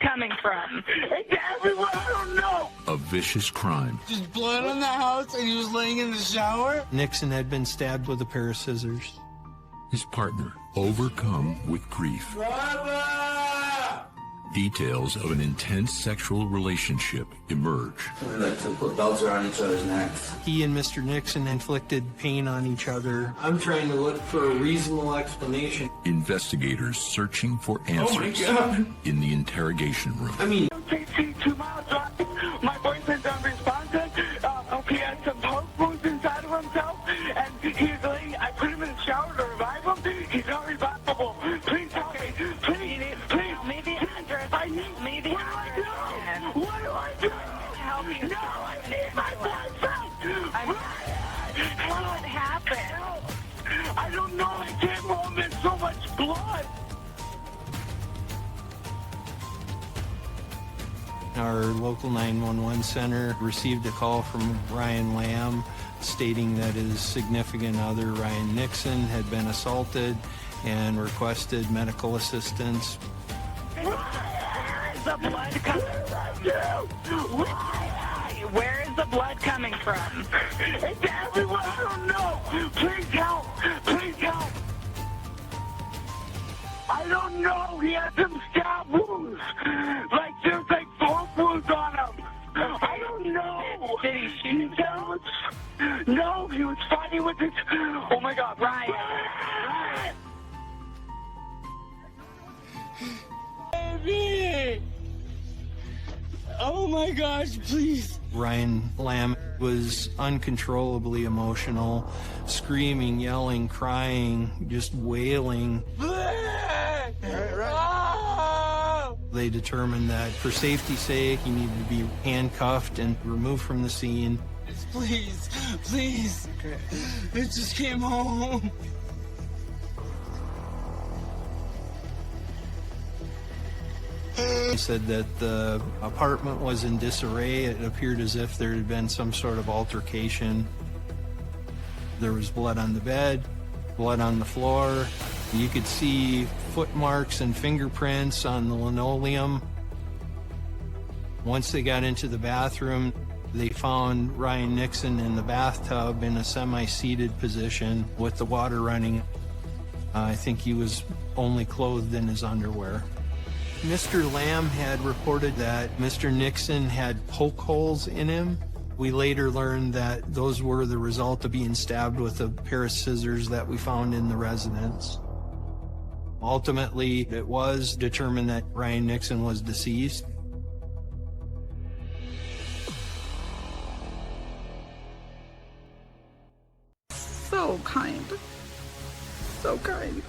coming from? It's everywhere. I don't know. A vicious crime. There's blood on the house, and he was laying in the shower. Nixon had been stabbed with a pair of scissors. His partner, overcome with grief. Baba! Details of an intense sexual relationship emerge. We like to put belts around each other's necks. He and Mr. Nixon inflicted pain on each other. I'm trying to look for a reasonable explanation. Investigators searching for answers in the interrogation room. I mean, 2 miles drive. My boyfriend's unresponsive. He has some post wounds inside of himself, and he's laying. I put him in the shower to revive him. He's not revivable. Please help me. Please, please. Maybe I need. Maybe what do I do? What do I do? Help you. No, I need my boyfriend. What happened? I don't know. I came home in so much blood. our local 911 center received a call from Ryan Lamb stating that his significant other, Ryan Nixon, had been assaulted and requested medical assistance. Where is the blood coming? Where is the blood coming from? It's everywhere. I don't know. Please help. Please help. I don't know. He had some stab wounds. Like there's like 4 wounds on him. I don't know. Did he shoot himself? No, he was fighting with his. Oh my God, Ryan. Baby! Oh my gosh, please. Ryan Lamb was uncontrollably emotional, screaming, yelling, crying, just wailing. They determined that for safety's sake, he needed to be handcuffed and removed from the scene. Please, please. It just came home. He said that the apartment was in disarray. It appeared as if there had been some sort of altercation. There was blood on the bed, blood on the floor. You could see footmarks and fingerprints on the linoleum. Once they got into the bathroom, they found Ryan Nixon in the bathtub in a semi-seated position with the water running. I think he was only clothed in his underwear. Mr. Lamb had reported that Mr. Nixon had poke holes in him. We later learned that those were the result of being stabbed with a pair of scissors that we found in the residence. Ultimately, it was determined that Ryan Nixon was deceased. So kind. So kind.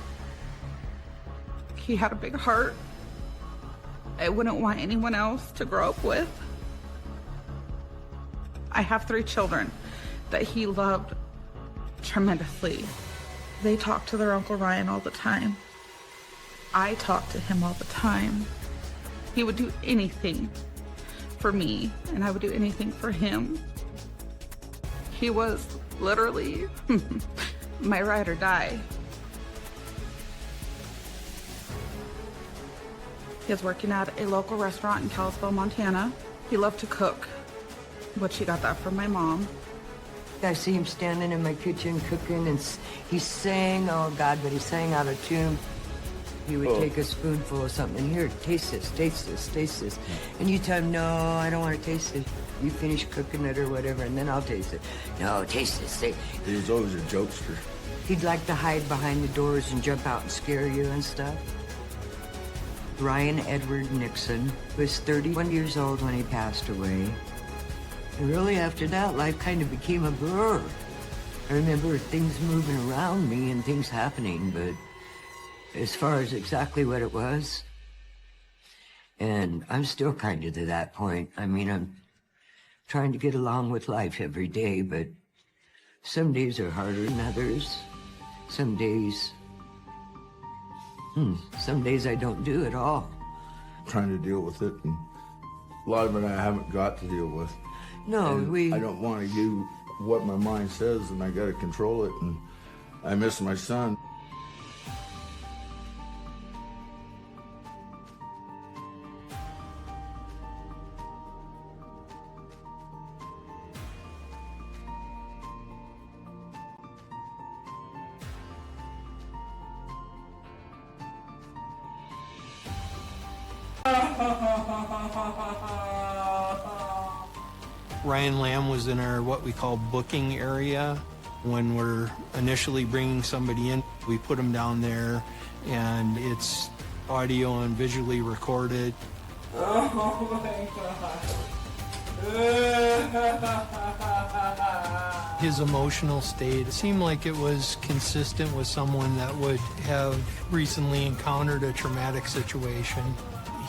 He had a big heart. I wouldn't want anyone else to grow up with. I have 3 children that he loved tremendously. They talk to their Uncle Ryan all the time. I talk to him all the time. He would do anything for me, and I would do anything for him. He was literally my ride or die. He was working at a local restaurant in Kalispell, Montana. He loved to cook, which he got that from my mom. I see him standing in my kitchen cooking, and he sang, oh God, but he sang out of tune. He would take a spoonful of something, here, taste this, taste this, taste this. And you tell him, no, I don't want to taste it. You finish cooking it or whatever, and then I'll taste it. No, taste this. He was always a jokester. He'd like to hide behind the doors and jump out and scare you and stuff. Ryan Edward Nixon was 31 years old when he passed away. And really after that, life kind of became a blur. I remember things moving around me and things happening, but as far as exactly what it was, and I'm still kind of to that point. I mean, I'm trying to get along with life every day, but some days are harder than others. Some days I don't do at all. Trying to deal with it, and a lot of it I haven't got to deal with. No, I don't want to do what my mind says, and I got to control it, and I miss my son. Ryan Lamb was in our what we call booking area. When we're initially bringing somebody in, we put them down there and it's audio and visually recorded. Oh my God. His emotional state seemed like it was consistent with someone that would have recently encountered a traumatic situation.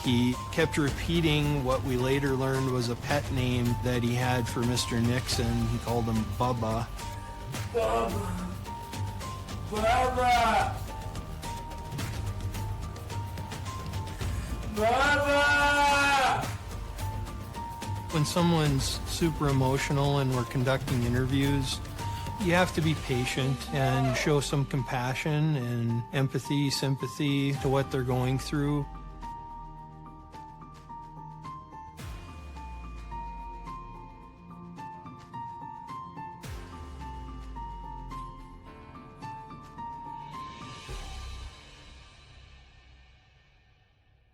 He kept repeating what we later learned was a pet name that he had for Mr. Nixon. He called him Bubba. Bubba. Bubba. Bubba. When someone's super emotional and we're conducting interviews, you have to be patient and show some compassion and empathy, sympathy to what they're going through.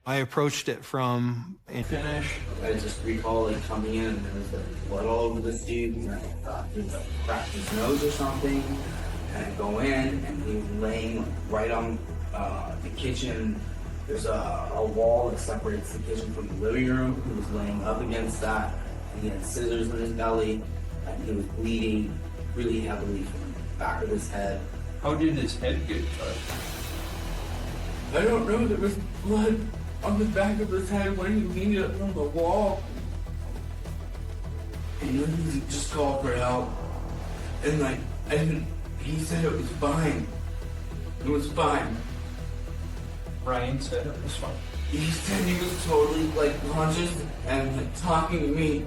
I approached it from a finish. I just recall like coming in and there was like blood all over this dude and I thought he was like cracked his nose or something. And I go in and he was laying right on the kitchen. There's a wall that separates the kitchen from the living room. He was laying up against that and he had scissors in his belly and he was bleeding really heavily from the back of his head. How did his head get cut? I don't know, there was blood on the back of his head when he leaned up on the wall. And then he just called for help. And like, and he said it was fine. It was fine. Ryan said it was fine. He said he was totally like conscious and like talking to me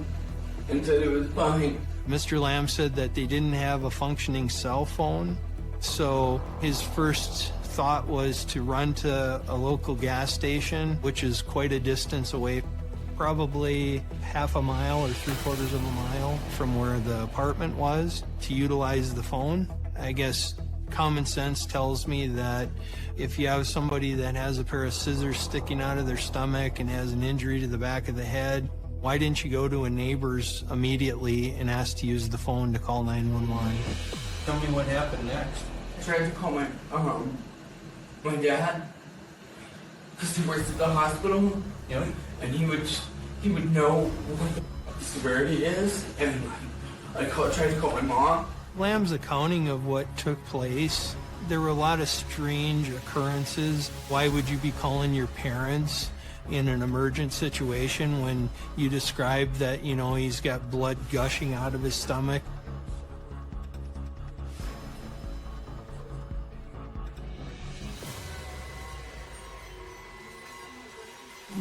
and said it was fine. Mr. Lamb said that they didn't have a functioning cell phone, so his first thought was to run to a local gas station, which is quite a distance away, probably half a mile or 3/4 of a mile from where the apartment was, to utilize the phone. I guess common sense tells me that if you have somebody that has a pair of scissors sticking out of their stomach and has an injury to the back of the head, why didn't you go to a neighbor's immediately and ask to use the phone to call 911? Tell me what happened next. I tried to call my dad, because he works at the hospital. Yep. And he would know what the severity is, and I tried to call my mom. Lamb's accounting of what took place, there were a lot of strange occurrences. Why would you be calling your parents in an emergent situation when you described that, you know, he's got blood gushing out of his stomach?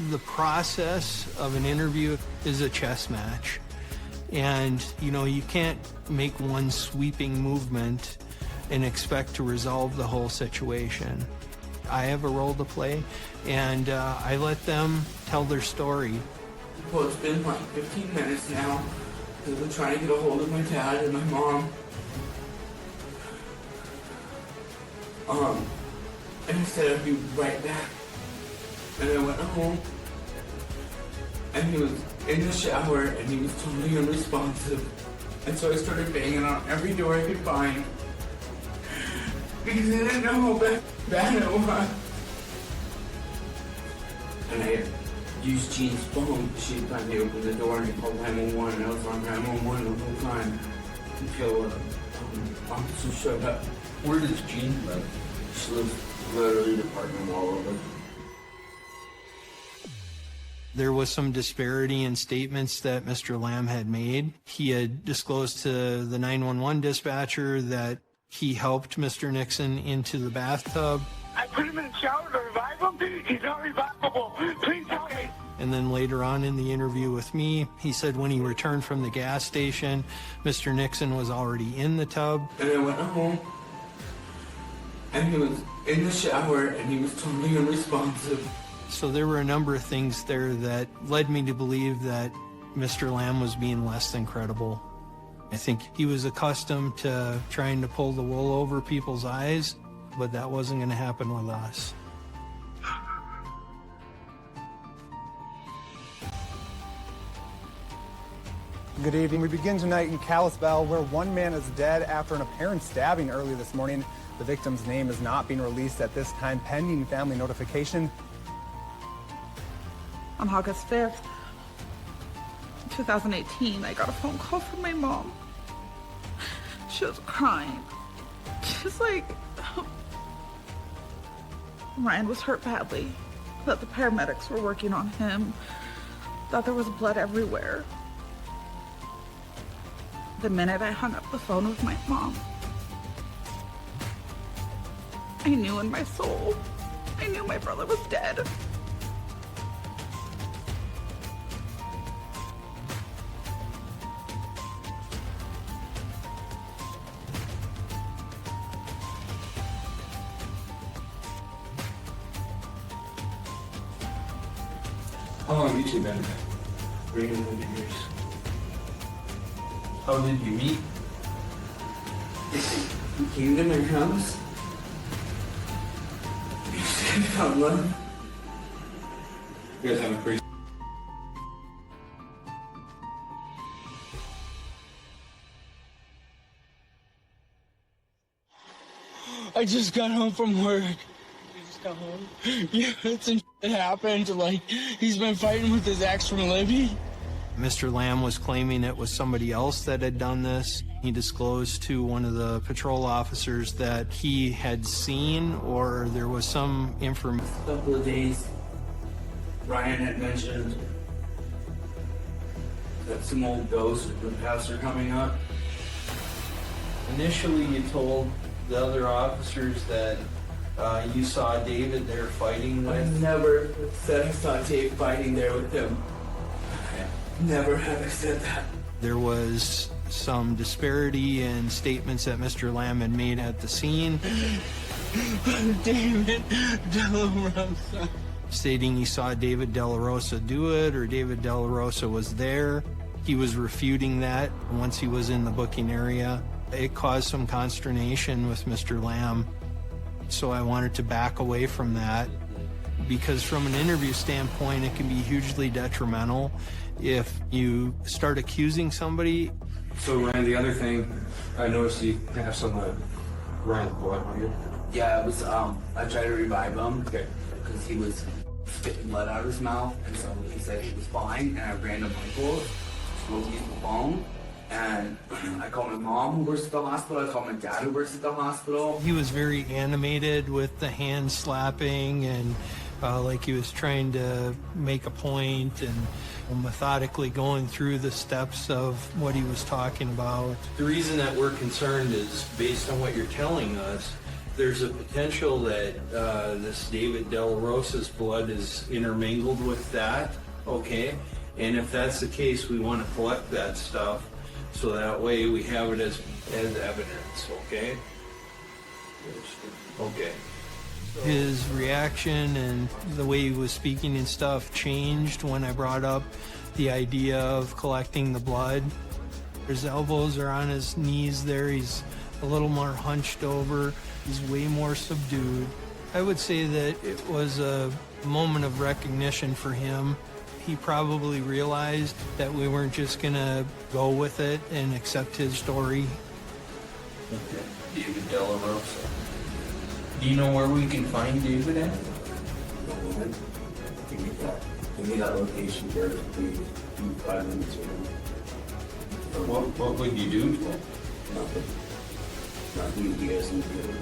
The process of an interview is a chess match. And, you know, you can't make one sweeping movement and expect to resolve the whole situation. I have a role to play, and I let them tell their story. Well, it's been like 15 minutes now, because I've been trying to get a hold of my dad and my mom. And he said I'd be right back. And I went home, and he was in the shower, and he was totally unresponsive. And so I started banging on every door I could find, because I didn't know how bad it was. And I used Jean's phone. She finally opened the door and I called 911, and I was on 911 the whole time until officer showed up. Where does Jean live? She lives literally the apartment wall over. There was some disparity in statements that Mr. Lamb had made. He had disclosed to the 911 dispatcher that he helped Mr. Nixon into the bathtub. I put him in the shower to revive him. He's not revivable. Please help me. And then later on in the interview with me, he said when he returned from the gas station, Mr. Nixon was already in the tub. And I went home, and he was in the shower, and he was totally unresponsive. So there were a number of things there that led me to believe that Mr. Lamb was being less than credible. I think he was accustomed to trying to pull the wool over people's eyes, but that wasn't going to happen with us. Good evening. We begin tonight in Kalispell, where one man is dead after an apparent stabbing early this morning. The victim's name is not being released at this time, pending family notification. On August 5th, 2018, I got a phone call from my mom. She was crying. She's like, Ryan was hurt badly, that the paramedics were working on him, that there was blood everywhere. The minute I hung up the phone with my mom, I knew in my soul, I knew my brother was dead. How long have you two been? 300 years. How did you meet? You came to my house. You said how long? You guys have a crazy. I just got home from work. Home. Yeah, it happened. Like, he's been fighting with his ex from Libby. Mr. Lamb was claiming it was somebody else that had done this. He disclosed to one of the patrol officers that he had seen, or there was some information. A couple of days, Ryan had mentioned that some old ghosts of the past are coming up. Initially, you told the other officers that you saw David there fighting I with. never said I saw Dave fighting there with him. Never have I said that. There was some disparity in statements that Mr. Lamb had made at the scene. David De La Rosa. Stating he saw David De La Rosa do it, or David De La Rosa was there. He was refuting that once he was in the booking area. It caused some consternation with Mr. Lamb. So I wanted to back away from that, because from an interview standpoint, it can be hugely detrimental if you start accusing somebody. So Ryan, the other thing, I noticed you have some Ryan's blood on you. Yeah, it was, I tried to revive him. Okay. Because he was spitting blood out of his mouth, and so he said he was fine, and I ran to Michael, spoke using the phone, and I called my mom who works at the hospital, I called my dad who works at the hospital. He was very animated with the hand slapping, and like he was trying to make a point, and methodically going through the steps of what he was talking about. The reason that we're concerned is based on what you're telling us. There's a potential that this David De La Rosa's blood is intermingled with that, okay? And if that's the case, we want to collect that stuff so that way we have it as evidence, okay? Okay. His reaction and the way he was speaking and stuff changed when I brought up the idea of collecting the blood. His elbows are on his knees there. He's a little more hunched over. He's way more subdued. I would say that it was a moment of recognition for him. He probably realized that we weren't just gonna go with it and accept his story. Okay. David De La Rosa. Do you know where we can find David at? Give me that location where we do 5 minutes with him. What would you do to him? Nothing. Nothing you guys need to do.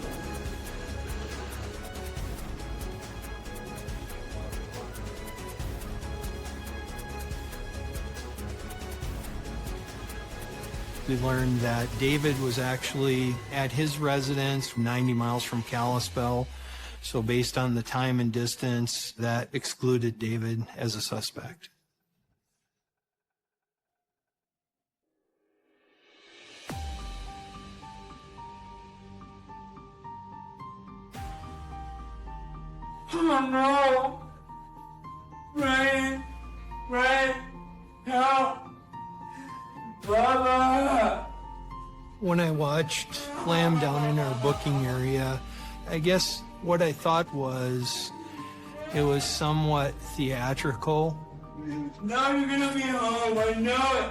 We learned that David was actually at his residence 90 miles from Kalispell. So based on the time and distance, that excluded David as a suspect. Oh no! Ryan! Ryan! Help! Baba! When I watched Lamb down in our booking area, I guess what I thought was it was somewhat theatrical. Now you're gonna be home, I know it!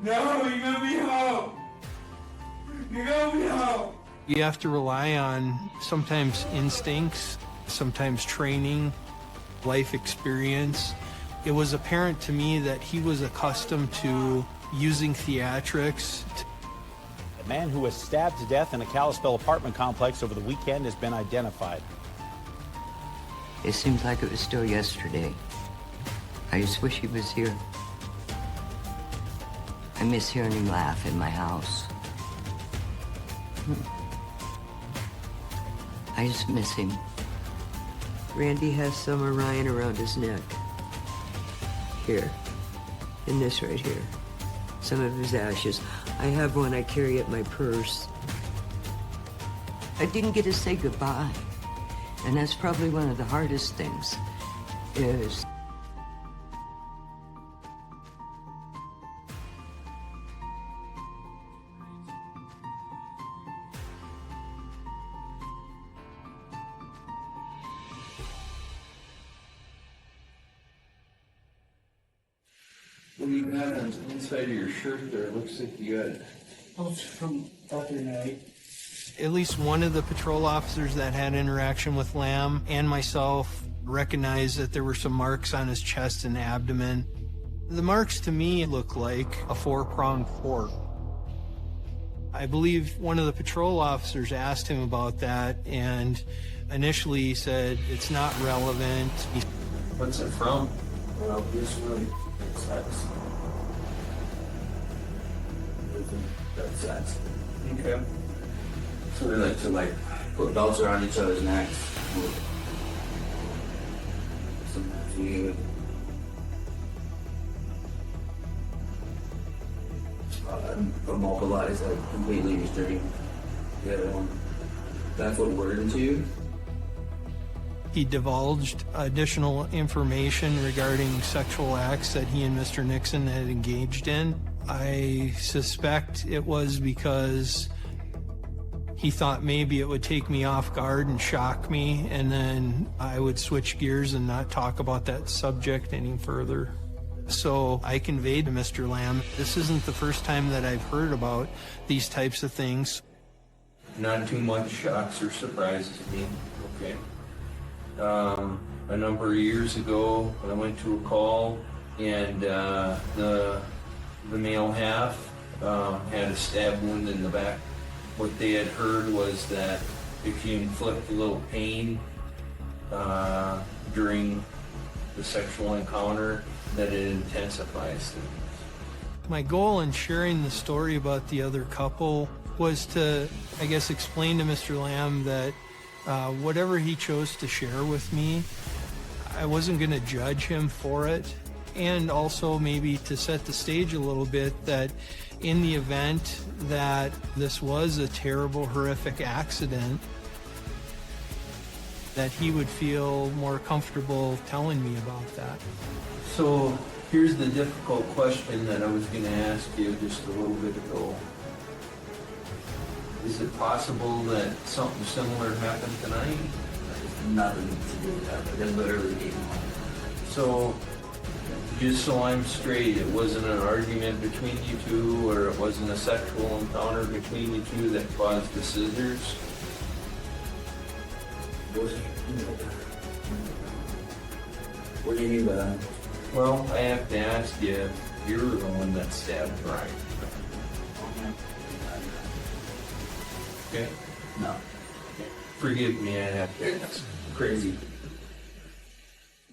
No, you're gonna be home. You're gonna be home. You have to rely on sometimes instincts, sometimes training, life experience. It was apparent to me that he was accustomed to using theatrics. The man who was stabbed to death in a Kalispell apartment complex over the weekend has been identified. It seems like it was still yesterday. I just wish he was here. I miss hearing him laugh in my house. I just miss him. Randy has some of Ryan around his neck. Here. And this right here. Some of his ashes. I have one I carry at my purse. I didn't get to say goodbye. And that's probably one of the hardest things, is What do you got on the inside of your shirt there? It looks like you got... Oh, it's from other night. At least one of the patrol officers that had interaction with Lamb and myself recognized that there were some marks on his chest and abdomen. The marks to me look like a four-pronged fork. I believe one of the patrol officers asked him about that, and initially he said it's not relevant. What's it from? Well, this one sucks. That sucks. Okay. So we like to put belts around each other's necks. Sometimes we would immobilize, completely restrain the other one. That's what we're into. He divulged additional information regarding sexual acts that he and Mr. Nixon had engaged in. I suspect it was because he thought maybe it would take me off guard and shock me, and then I would switch gears and not talk about that subject any further. So I conveyed to Mr. Lamb, this isn't the first time that I've heard about these types of things. Not too much shocks or surprises me. Okay. A number of years ago, I went to a call, and the male half had a stab wound in the back. What they had heard was that if you inflict a little pain during the sexual encounter, that it intensifies things. My goal in sharing the story about the other couple was to, I guess, explain to Mr. Lamb that whatever he chose to share with me, I wasn't going to judge him for it. And also maybe to set the stage a little bit that in the event that this was a terrible, horrific accident, that he would feel more comfortable telling me about that. So here's the difficult question that I was going to ask you just a little bit ago. Is it possible that something similar happened tonight? Nothing to do with that, but it literally came on. So, just so I'm straight, it wasn't an argument between you two, or it wasn't a sexual encounter between you two that caused the scissors? What do you mean by that? Well, I have to ask you if you're the one that stabbed Brian. Okay? No. Forgive me, I have to ask. Crazy.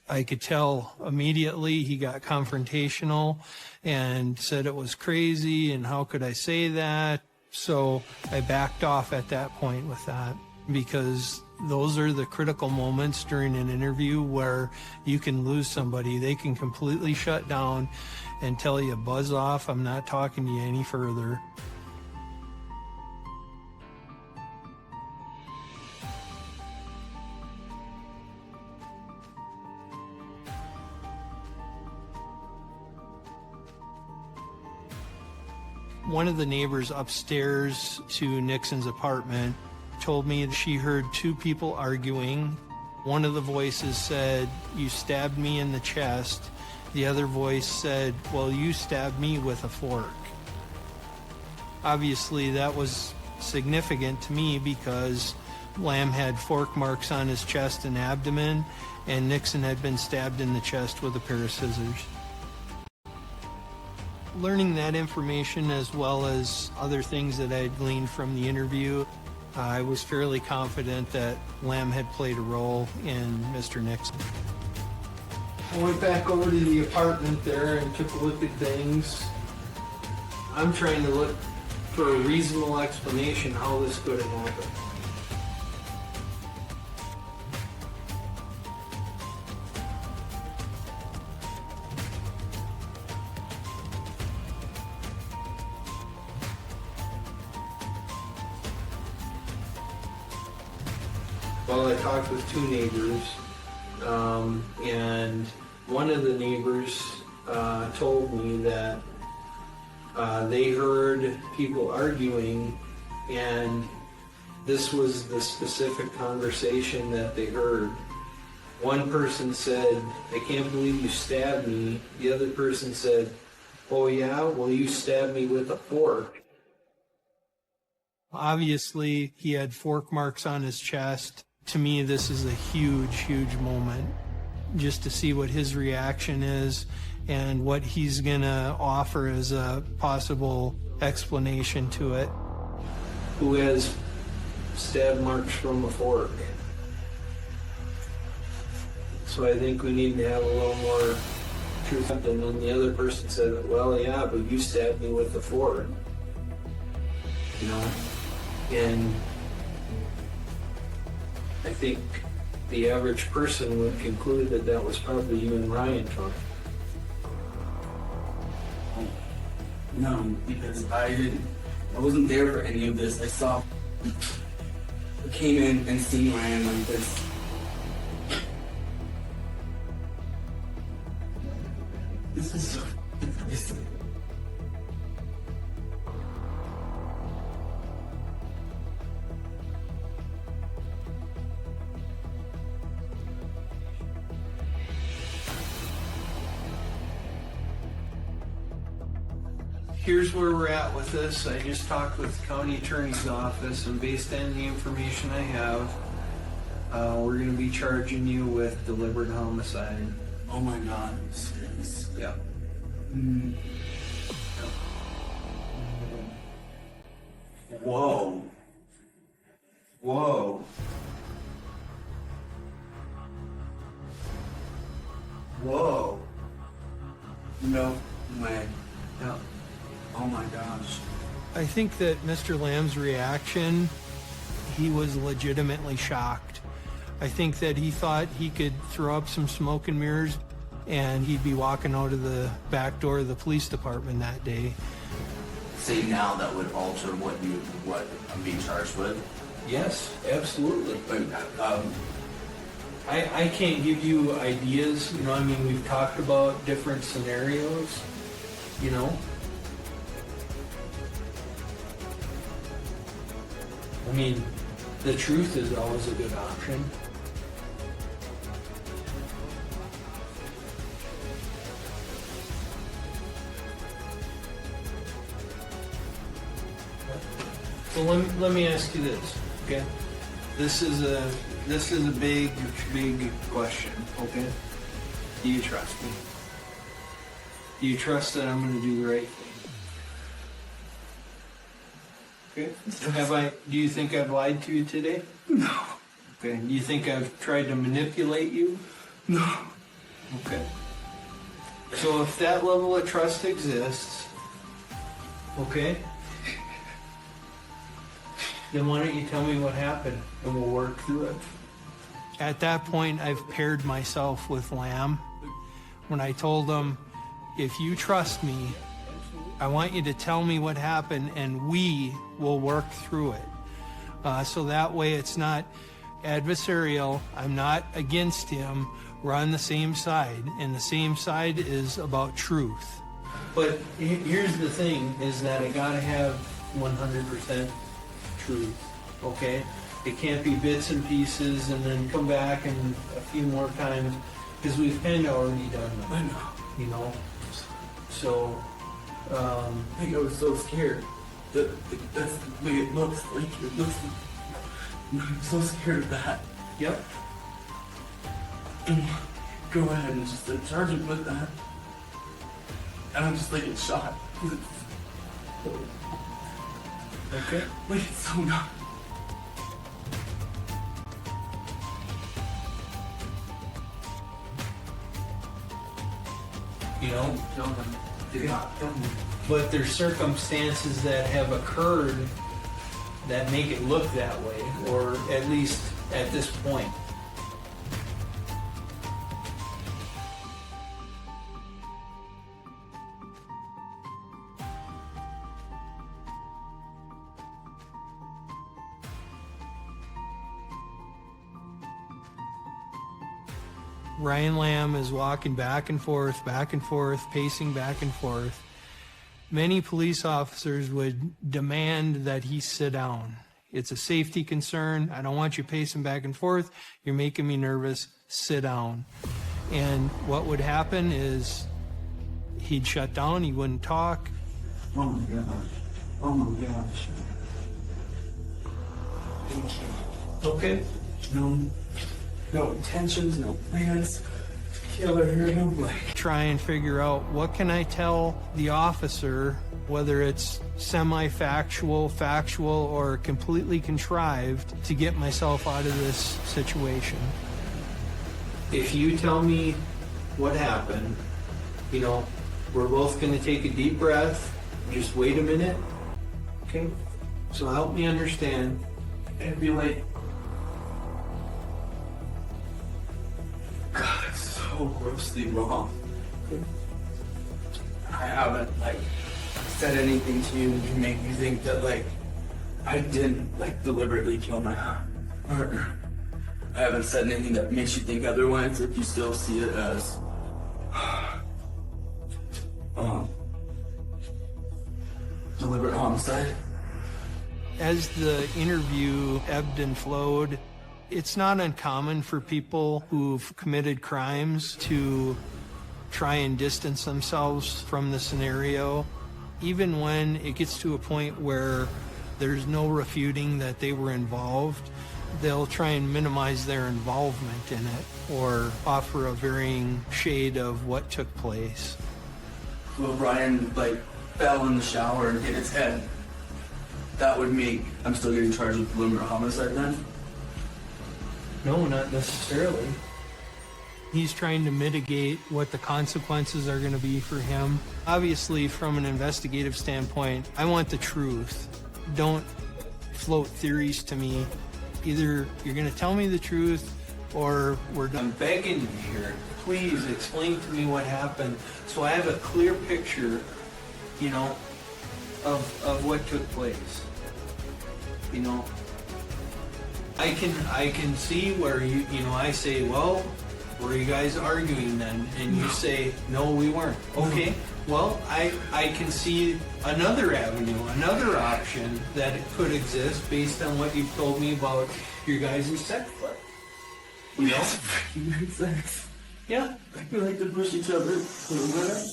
I could tell immediately he got confrontational and said it was crazy and how could I say that. So I backed off at that point with that, because those are the critical moments during an interview where you can lose somebody. They can completely shut down and tell you, buzz off, I'm not talking to you any further. One of the neighbors upstairs to Nixon's apartment told me that she heard two people arguing. One of the voices said, "You stabbed me in the chest." The other voice said, "Well, you stabbed me with a fork." Obviously, that was significant to me because Lamb had fork marks on his chest and abdomen, and Nixon had been stabbed in the chest with a pair of scissors. Learning that information, as well as other things that I'd gleaned from the interview, I was fairly confident that Lamb had played a role in Mr. Nixon. I went back over to the apartment there and took a look at things. I'm trying to look for a reasonable explanation how this could have happened. Well, I talked with two neighbors, and one of the neighbors told me that they heard people arguing, and this was the specific conversation that they heard. One person said, "I can't believe you stabbed me." The other person said, "Oh yeah, well you stabbed me with a fork." Obviously, he had fork marks on his chest. To me, this is a huge, huge moment, just to see what his reaction is and what he's gonna offer as a possible explanation to it. Who has stab marks from a fork? So I think we need to have a little more truth. And then the other person said, "Well, yeah, but you stabbed me with a fork." You know? And I think the average person would conclude that that was probably you and Ryan talking. No, because I wasn't there for any of this. I came in and seen Ryan like this. This is so... Here's where we're at with this. I just talked with the county attorney's office, and based on the information I have, we're going to be charging you with deliberate homicide. Oh my God, I'm serious. Yeah. Whoa. Whoa. Whoa. No way. Yeah. Oh my gosh. I think that Mr. Lamb's reaction, he was legitimately shocked. I think that he thought he could throw up some smoke and mirrors and he'd be walking out of the back door of the police department that day. Say now that would alter what I'm being charged with? Yes, absolutely. I can't give you ideas, you know, I mean, we've talked about different scenarios, you know. I mean, the truth is always a good option. So let me ask you this, okay? This is a big question, okay? Do you trust me? Do you trust that I'm going to do the right thing? Okay. Do you think I've lied to you today? No. Okay. Do you think I've tried to manipulate you? No. Okay. So if that level of trust exists, okay, then why don't you tell me what happened and we'll work through it. At that point, I've paired myself with Lamb. When I told him, if you trust me, I want you to tell me what happened and we will work through it. So that way it's not adversarial. I'm not against him. We're on the same side, and the same side is about truth. But here's the thing, is that I gotta have 100% truth, okay? It can't be bits and pieces and then come back and a few more times, because we've kind of already done that. I know. You know? So, I think I was so scared. That's the way it looks. Like, it looks like... I'm so scared of that. Yep. Go ahead and just charge him with that. And I'm just like, it's shot. Okay. Like, it's so not. You know? But there's circumstances that have occurred that make it look that way, or at least at this point. Ryan Lamb is walking back and forth, pacing back and forth. Many police officers would demand that he sit down. It's a safety concern. I don't want you pacing back and forth. You're making me nervous. Sit down. And what would happen is he'd shut down. He wouldn't talk. Oh my gosh. Oh my gosh. Thank you. Okay. No intentions, no plans to kill or hurt him. Try and figure out what can I tell the officer, whether it's semi-factual, factual, or completely contrived, to get myself out of this situation. If you tell me what happened, you know, we're both going to take a deep breath. Just wait a minute. Okay? So help me understand. And be like, God, it's so grossly wrong. I haven't, like, said anything to you to make you think that, like, I didn't, like, deliberately kill my partner. I haven't said anything that makes you think otherwise, if you still see it as, deliberate homicide. As the interview ebbed and flowed, it's not uncommon for people who've committed crimes to try and distance themselves from the scenario, even when it gets to a point where there's no refuting that they were involved. They'll try and minimize their involvement in it or offer a varying shade of what took place. Well, Brian, like, fell in the shower and hit his head. That would make I'm still getting charged with deliberate homicide then? No, not necessarily. He's trying to mitigate what the consequences are going to be for him. Obviously, from an investigative standpoint, I want the truth. Don't float theories to me. Either you're going to tell me the truth or we're done. I'm begging you here, please explain to me what happened so I have a clear picture, you know, of what took place. You know, I can see where you know, I say, well, were you guys arguing then? And you say, no, we weren't. Okay, well, I can see another avenue, another option that it could exist based on what you've told me about your guys' sex life. You know? It makes sense. Yeah. We like to push each other to the limit.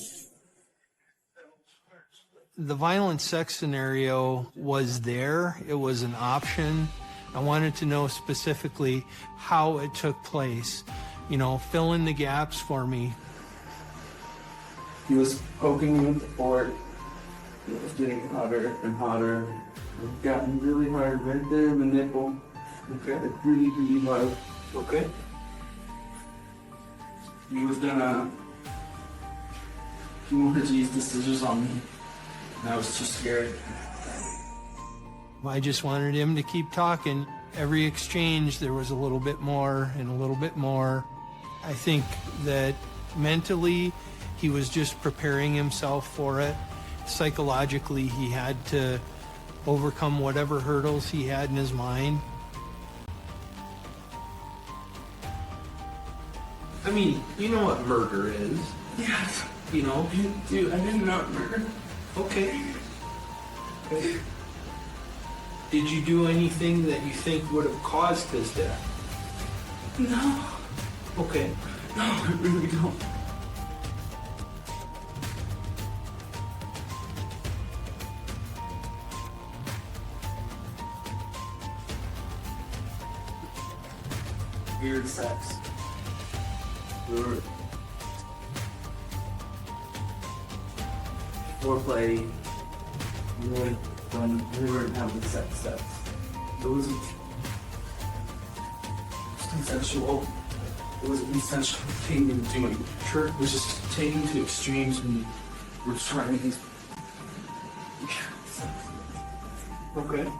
The violent sex scenario was there. It was an option. I wanted to know specifically how it took place. You know, fill in the gaps for me. He was poking me with the fork. It was getting hotter and hotter. It gotten really hard right there in the nipple. Okay. Like really, really hard. Okay. He wanted to use the scissors on me. And I was too scared. I just wanted him to keep talking. Every exchange, there was a little bit more and a little bit more. I think that mentally, he was just preparing himself for it. Psychologically, he had to overcome whatever hurdles he had in his mind. I mean, you know what murder is. Yes. You know? Dude, I didn't know murder. Okay. Did you do anything that you think would have caused his death? No. Okay. No, I really don't. weird sex. We were foreplay. We were having sex stuff. It wasn't consensual. It wasn't consensual thing in doing. It was just taken to extremes and we're trying these. Okay.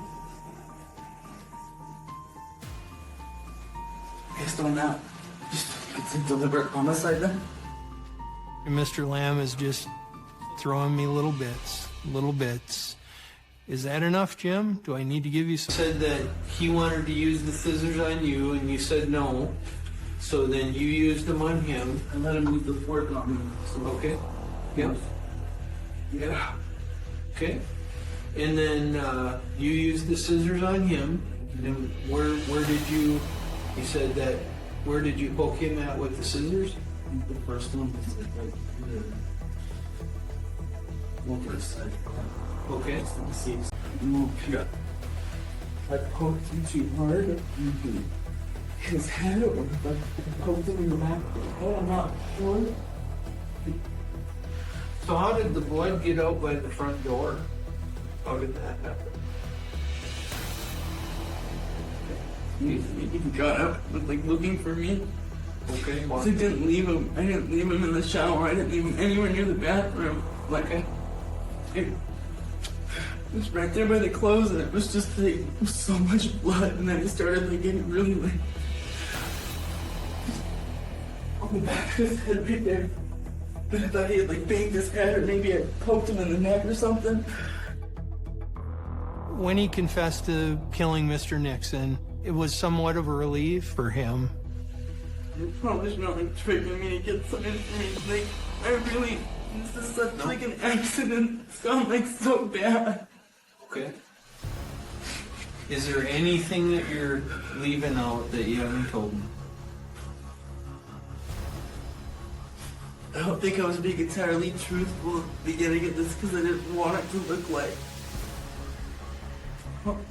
Based on that, it's a deliberate homicide then? And Mr. Lamb is just throwing me little bits. Is that enough, Jim? Do I need to give you some? Said that he wanted to use the scissors on you, and you said no. So then you used them on him. I let him move the fork on me. So Okay. Yep. yeah. Okay. And then you used the scissors on him. And where did you? He said that. Where did you poke him at with the scissors? The first one was like over his side. Okay. Yeah. I poked him too hard. His head, or I poked him in the back of the head. I'm not sure. So how did the blood get out by the front door? How did that happen? He got up, like looking for me. Okay. I didn't leave him. I didn't leave him in the shower. I didn't leave him anywhere near the bathroom. Like it was right there by the clothes, and it was just like so much blood. And then it started like getting really like on the back of his head right there. But I thought he had like banged his head, or maybe I poked him in the neck or something. When he confessed to killing Mr. Nixon, it was somewhat of a relief for him. It probably not like triggering me to get some information. Like, I really, this is such like an accident. It's gone like so bad. Okay. Is there anything that you're leaving out that you haven't told me? I don't think I was being entirely truthful at the beginning of this because I didn't want it to look like.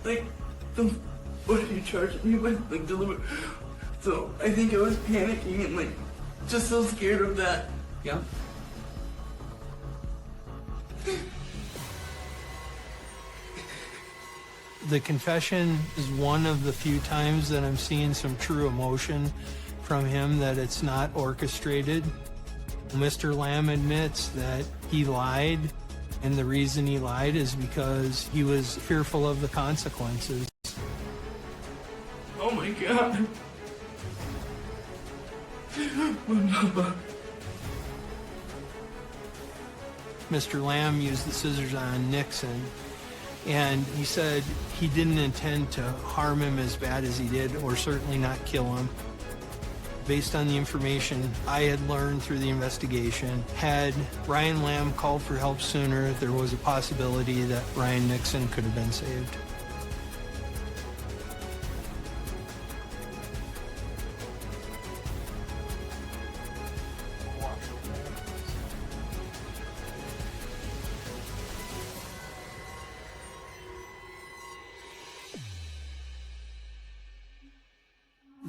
Like, what are you charging me with? Like, deliver. So I think I was panicking and like just so scared of that. Yeah. The confession is one of the few times that I'm seeing some true emotion from him, that it's not orchestrated. Mr. Lamb admits that he lied, and the reason he lied is because he was fearful of the consequences. Oh my God. Mr. Lamb used the scissors on Nixon, and he said he didn't intend to harm him as bad as he did, or certainly not kill him. Based on the information I had learned through the investigation, had Ryan Lamb called for help sooner, there was a possibility that Ryan Nixon could have been saved.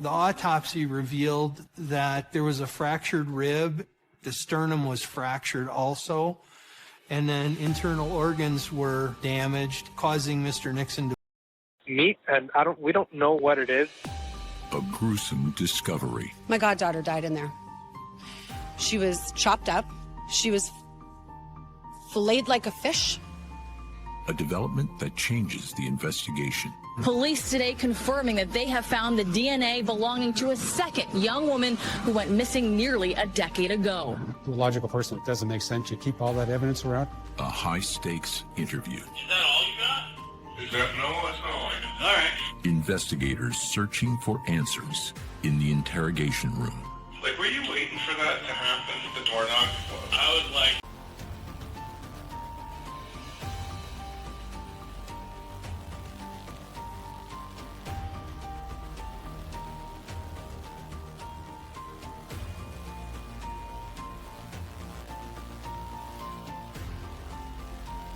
The autopsy revealed that there was a fractured rib, the sternum was fractured also, and then internal organs were damaged, causing Mr. Nixon to meat, and we don't know what it is. A gruesome discovery. My goddaughter died in there. She was chopped up. She was filleted like a fish. A development that changes the investigation. Police today confirming that they have found the DNA belonging to a second young woman who went missing nearly a decade ago. To a logical person, it doesn't make sense. You keep all that evidence around. A high-stakes interview. Is that all you got? Is that no? That's all. All right. Investigators searching for answers in the interrogation room. Like, were you waiting for that to happen? The door knock? I was like.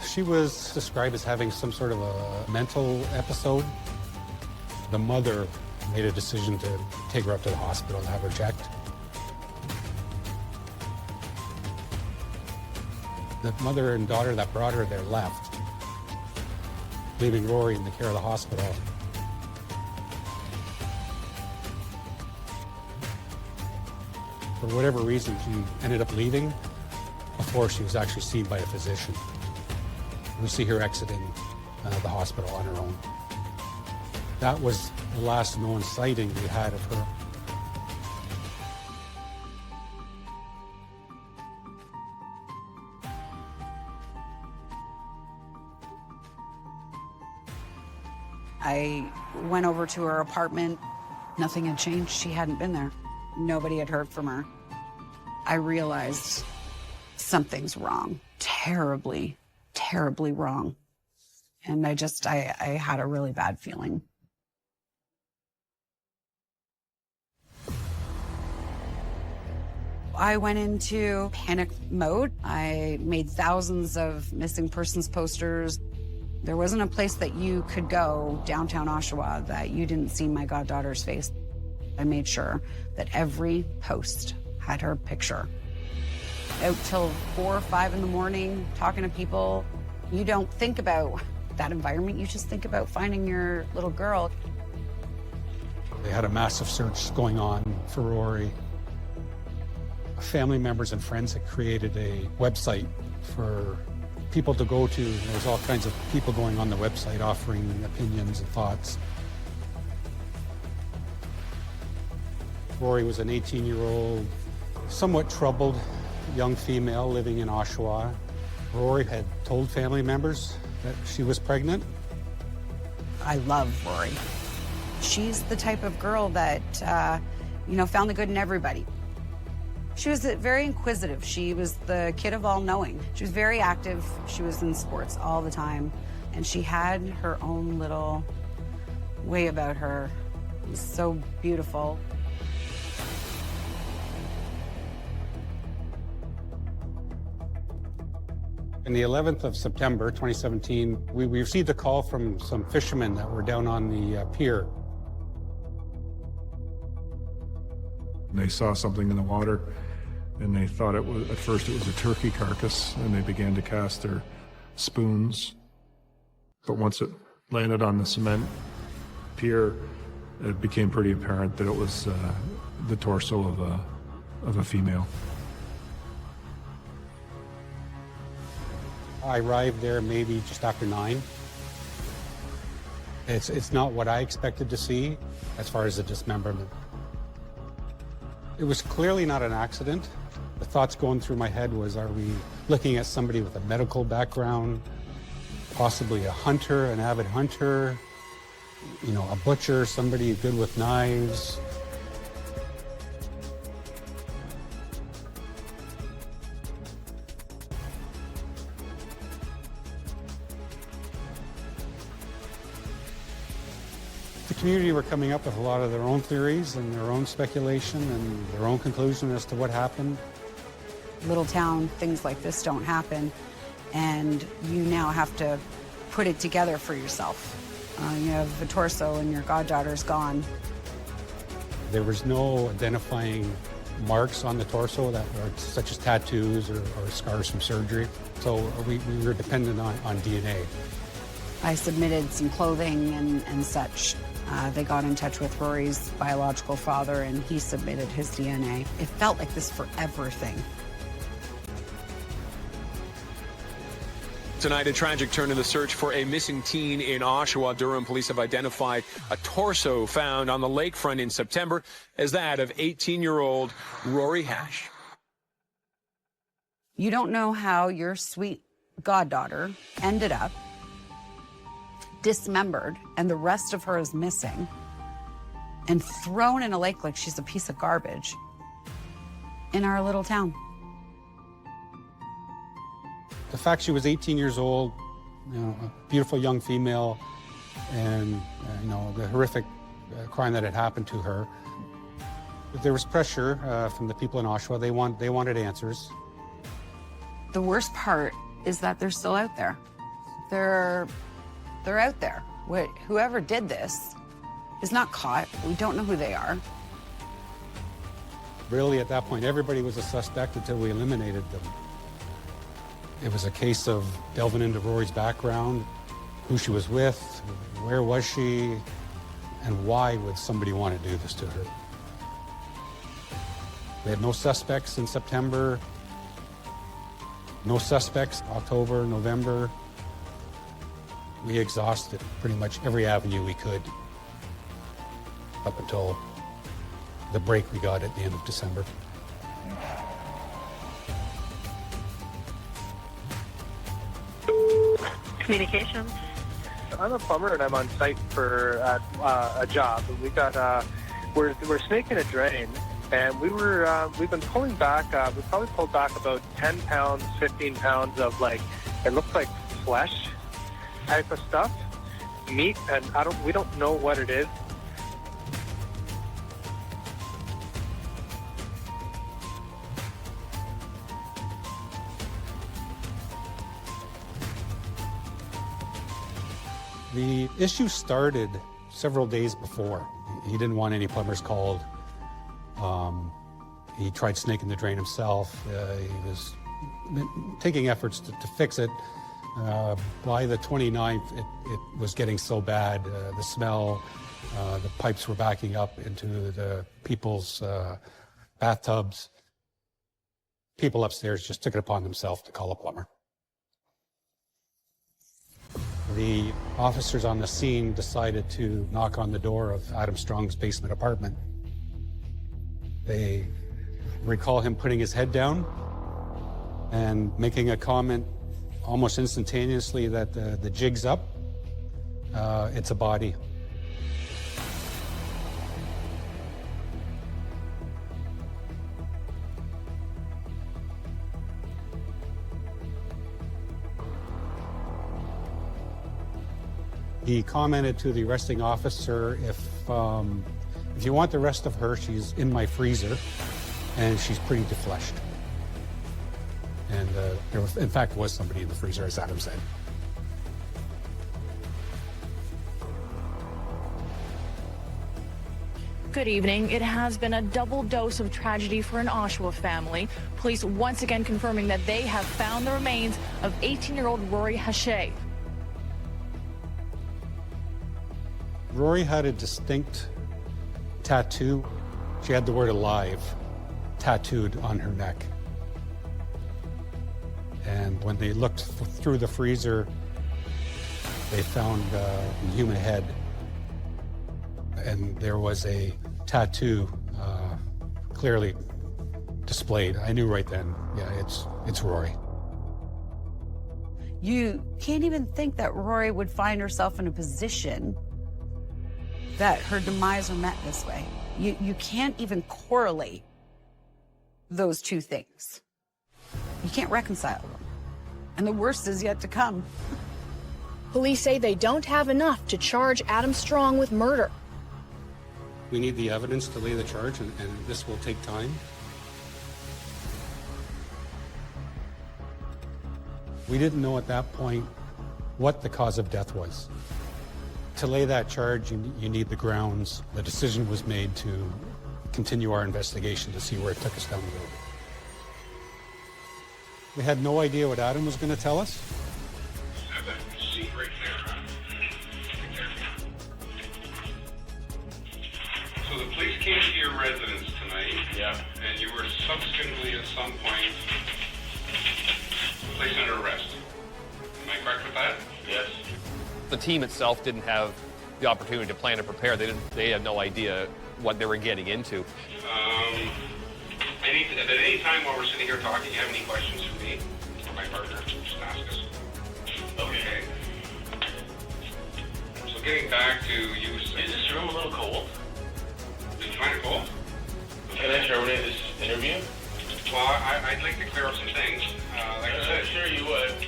She was described as having some sort of a mental episode. The mother Made a decision to take her up to the hospital and have her checked. The mother and daughter that brought her there left, leaving Rory in the care of the hospital. For whatever reason, she ended up leaving before she was actually seen by a physician. We see her exiting the hospital on her own. That was the last known sighting we had of her. I went over to her apartment. Nothing had changed. She hadn't been there. Nobody had heard from her. I realized something's wrong. Terribly, terribly wrong. And I had a really bad feeling. I went into panic mode. I made thousands of missing persons posters. There wasn't a place that you could go downtown Oshawa that you didn't see my goddaughter's face. I made sure that every post had her picture. Out till 4 or 5 in the morning, talking to people. You don't think about that environment, you just think about finding your little girl. They had a massive search going on for Rory. Family members and friends had created a website for people to go to. There was all kinds of people going on the website offering opinions and thoughts. Rory was an 18-year-old, somewhat troubled young female living in Oshawa. Rory had told family members that she was pregnant. I love Rory. She's the type of girl that, found the good in everybody. She was very inquisitive. She was the kid of all knowing. She was very active. She was in sports all the time. And she had her own little way about her. It was so beautiful. On the 11th of September, 2017, we received a call from some fishermen that were down on the pier. They saw something in the water, and they thought at first it was a turkey carcass, and they began to cast their spoons. But once it landed on the cement pier, it became pretty apparent that it was the torso of a female. I arrived there maybe just after 9. It's not what I expected to see as far as the dismemberment. It was clearly not an accident. The thoughts going through my head was, are we looking at somebody with a medical background, possibly a hunter, an avid hunter, a butcher, somebody good with knives? The community were coming up with a lot of their own theories and their own speculation and their own conclusion as to what happened. Little town, things like this don't happen, and you now have to put it together for yourself. You have a torso and your goddaughter's gone. There was no identifying marks on the torso such as tattoos or scars from surgery, so we were dependent on DNA. I submitted some clothing and such. They got in touch with Rory's biological father, and he submitted his DNA. It felt like this forever thing. Tonight, a tragic turn in the search for a missing teen in Oshawa. Durham police have identified a torso found on the lakefront in September as that of 18-year-old Rory Hash. You don't know how your sweet goddaughter ended up dismembered and the rest of her is missing and thrown in a lake like she's a piece of garbage in our little town. The fact she was 18 years old, a beautiful young female, and the horrific crime that had happened to her. There was pressure from the people in Oshawa. They wanted answers. The worst part is that they're still out there. They're out there. Whoever did this is not caught. We don't know who they are. Really, at that point, everybody was a suspect until we eliminated them. It was a case of delving into Rory's background, who she was with, where was she, and why would somebody want to do this to her. We had no suspects in September, no suspects October, November. We exhausted pretty much every avenue we could up until the break we got at the end of December. Communications. I'm a plumber and I'm on site for a job. We got we're snaking a drain, and we've been pulling back. We probably pulled back about 10 pounds, 15 pounds of it looks like flesh type of stuff, meat, and we don't know what it is. The issue started several days before. He didn't want any plumbers called. He tried snaking the drain himself. He was taking efforts to fix it. By the 29th, it was getting so bad. The smell, the pipes were backing up into the people's bathtubs. People upstairs just took it upon themselves to call a plumber. The officers on the scene decided to knock on the door of Adam Strong's basement apartment. They recall him putting his head down and making a comment almost instantaneously that the jig's up, it's a body. He commented to the arresting officer, if you want the rest of her, she's in my freezer, and she's pretty defleshed. And there was, in fact, was somebody in the freezer, as Adam said. Good evening. It has been a double dose of tragedy for an Oshawa family. Police once again confirming that they have found the remains of 18-year-old Rory Hache. Rory had a distinct tattoo. She had the word alive tattooed on her neck. And when they looked through the freezer, they found a human head. And there was a tattoo clearly displayed. I knew right then, yeah, it's Rory. You can't even think that Rory would find herself in a position that her demise are met this way. You can't even correlate those two things. You can't reconcile them. And the worst is yet to come. Police say they don't have enough to charge Adam Strong with murder. We need the evidence to lay the charge, and this will take time. We didn't know at that point what the cause of death was. To lay that charge, you need the grounds. The decision was made to continue our investigation to see where it took us down the road. We had no idea what Adam was going to tell us. Have that seat right there, huh? So the police came to your residence tonight. Yeah. And you were subsequently at some point placed under arrest. Am I correct with that? Yes. The team itself didn't have the opportunity to plan and prepare. They had no idea what they were getting into. At any time while we're sitting here talking, you have any questions for me or my partner? Just ask us. Okay. So getting back to you. Is this room a little cold? Did you find it cold? Can I terminate this interview? Well, I'd like to clear up some things. Like I said, sure you would.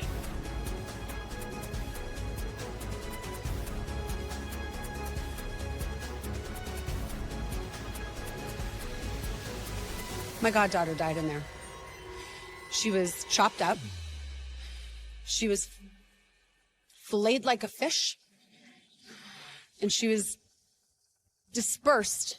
My goddaughter died in there. She was chopped up. She was filleted like a fish. And she was dispersed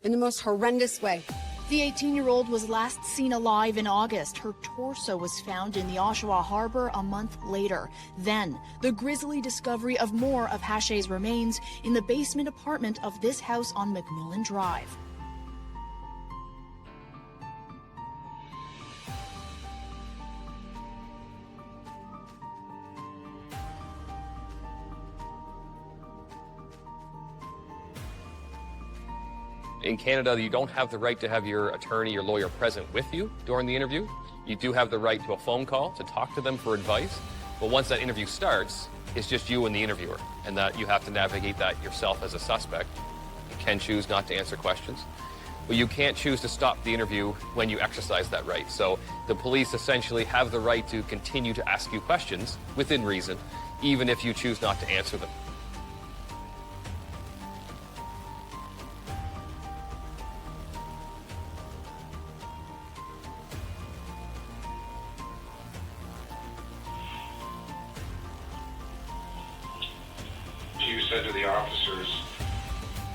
in the most horrendous way. The 18-year-old was last seen alive in August. Her torso was found in the Oshawa Harbor a month later. Then, the grisly discovery of more of Hachey's remains in the basement apartment of this house on McMillan Drive. In Canada, you don't have the right to have your attorney or lawyer present with you during the interview. You do have the right to a phone call to talk to them for advice. But once that interview starts, it's just you and the interviewer, and that you have to navigate that yourself as a suspect. You can choose not to answer questions, but you can't choose to stop the interview when you exercise that right. So the police essentially have the right to continue to ask you questions within reason, even if you choose not to answer them. You said to the officers,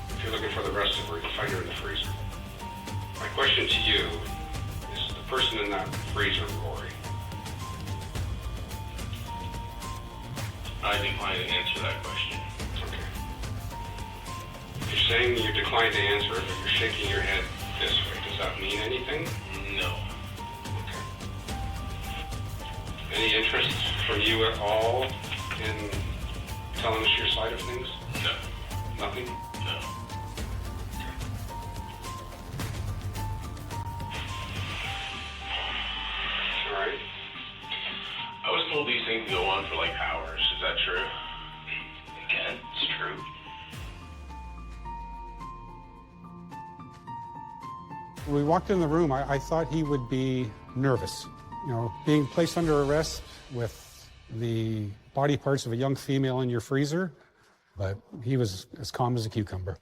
if you're looking for the rest of her, you'll find her in the freezer. My question to you is the person in that freezer, Rory? I decline to answer that question. Okay. You're saying you decline to answer it, but you're shaking your head this way. Does that mean anything? No. Okay. Any interest from you at all in telling us your side of things? No. Nothing? No. All right. I was told these things go on for like hours. Is that true? Again, it's true. When we walked in the room, I thought he would be nervous. You know, being placed under arrest with the body parts of a young female in your freezer, but he was as calm as a cucumber,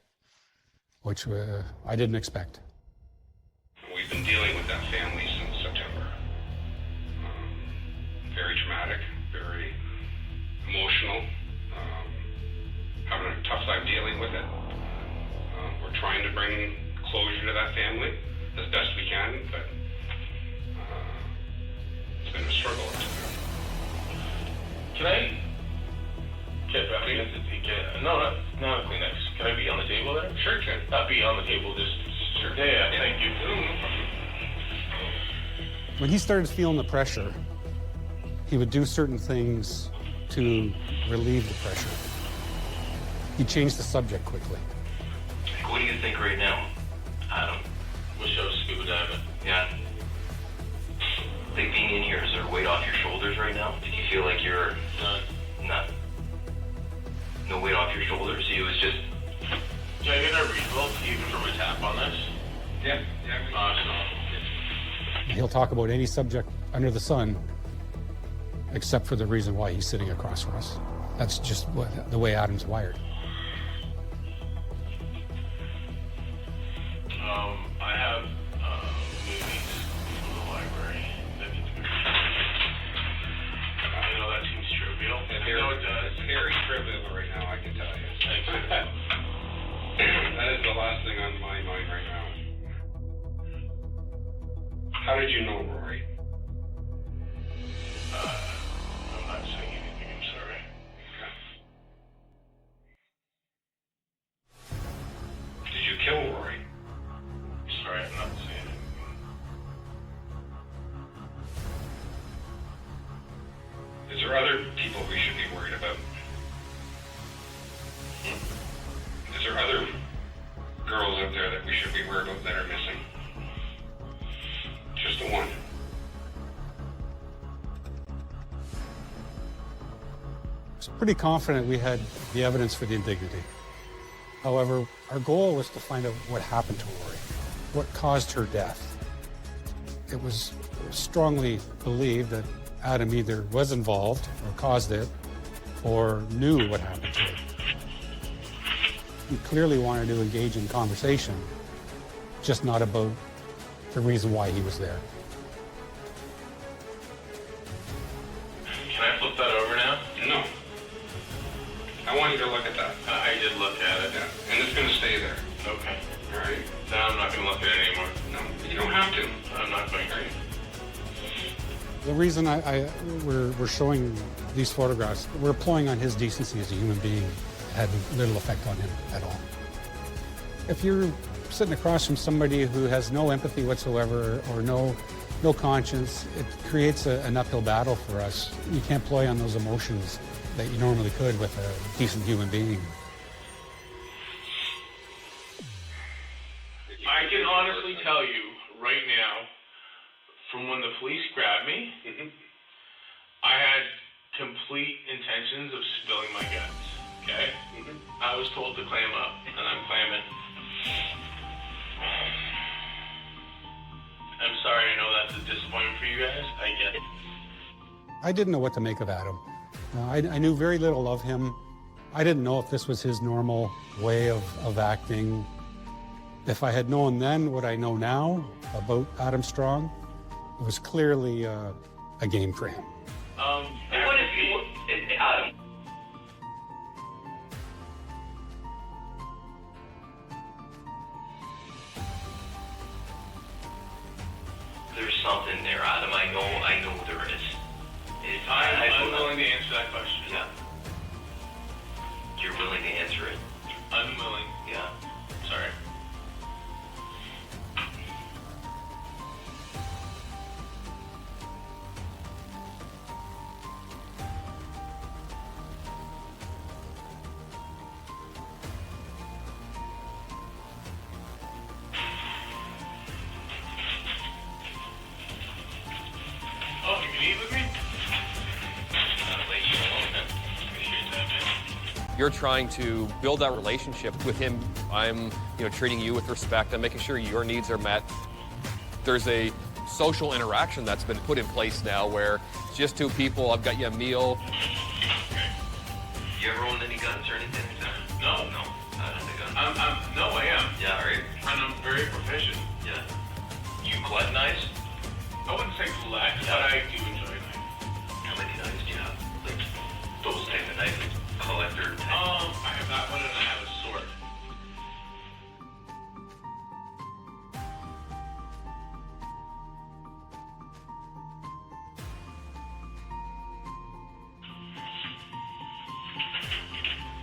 which I didn't expect. We've been dealing with that family since September. Very traumatic, very emotional, having a tough time dealing with it. We're trying to bring closure to that family as best we can, but it's been a struggle. Can I get back against the no, not a Kleenex. Can I be on the table there? Sure, can. Not be on the table, just sure. Yeah, thank you. When he started feeling the pressure, he would do certain things to relieve the pressure. He changed the subject quickly. What do you think right now, Adam? Wish I was scuba diving. Yeah. Like being in here, is there weight off your shoulders right now? Did you feel like you're not no weight off your shoulders? It was just. Can I get a result even from a tap on this? Yeah. He'll talk about any subject under the sun, except for the reason why he's sitting across from us. That's just the way Adam's wired. I have movies from the library that need to be read. I know that seems trivial. I know it does. It's very trivial right now, I can tell you. Thanks. That is the last thing on my mind right now. How did you know Rory? I'm not saying anything, I'm sorry. Okay. Did you kill Rory? Sorry, I'm not saying anything. Is there other people we should be worried about? Is there other girls out there that we should be worried about that are missing? Just the one. I was pretty confident we had the evidence for the indignity. However, our goal was to find out what happened to Rory, what caused her death. It was strongly believed that Adam either was involved or caused it or knew what happened to her. He clearly wanted to engage in conversation, just not about the reason why he was there. Can I flip that over now? No. I want you to look at that. I did look at it. Yeah. And it's going to stay there. Okay. All right. Now I'm not going to look at it anymore. No, you don't have to. I'm not going to. The reason we're showing these photographs, we're pulling on his decency as a human being. It had little effect on him at all. If you're sitting across from somebody who has no empathy whatsoever or no conscience, it creates an uphill battle for us. You can't play on those emotions that you normally could with a decent human being. I can honestly tell you right now, from when the police grabbed me, I had complete intentions of spilling my guts, okay? I was told to clam up, and I'm clamming. I'm sorry, I know that's a disappointment for you guys. I get it. I didn't know what to make of Adam. I knew very little of him. I didn't know if this was his normal way of acting. If I had known then what I know now about Adam Strong, it was clearly a game for him. What if you, Adam? There's something there, Adam. I know there is. I'm willing to answer that question. Yeah. You're willing to answer it? I'm willing. Yeah. Sorry. Oh, you can eat with me? I'll let you alone then. Appreciate that, man. You're trying to build that relationship with him. I'm, treating you with respect. I'm making sure your needs are met. There's a social interaction that's been put in place now where it's just two people. I've got you a meal. You ever owned any guns or anything? No. No. Not in the gun. No, I am. Yeah, all right. And I'm very proficient. Yeah. You collect knives? I wouldn't say collect, but I do enjoy knives. How many knives do you have? Like those type of knife collector type? I have that one and I have a sword.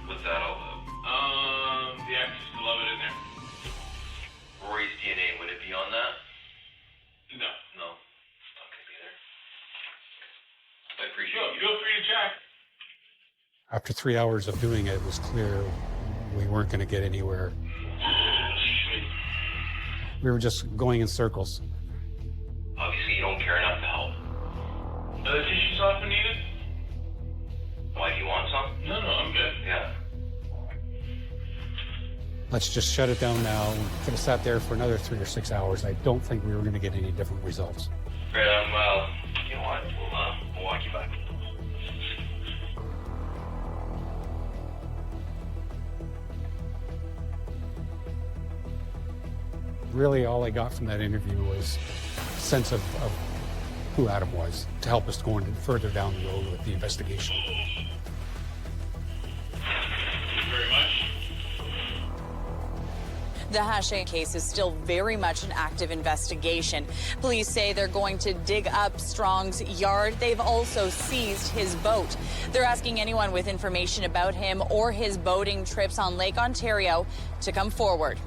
What's that all about? The actors still love it in there. Rory's DNA, would it be on that? No. No. It's not gonna be there. I appreciate you. Feel free to check. After 3 hours of doing it, it was clear we weren't going to get anywhere. We were just going in circles. Obviously, you don't care enough to help. Are the tissue softener needed? Why, do you want some? No, I'm good. Yeah. Let's just shut it down now. We could have sat there for another 3 or 6 hours. I don't think we were going to get any different results. Right, well, you know what? We'll walk you back. Really, all I got from that interview was a sense of who Adam was to help us going further down the road with the investigation. Thank you very much. The Hache case is still very much an active investigation. Police say they're going to dig up Strong's yard. They've also seized his boat. They're asking anyone with information about him or his boating trips on Lake Ontario to come forward.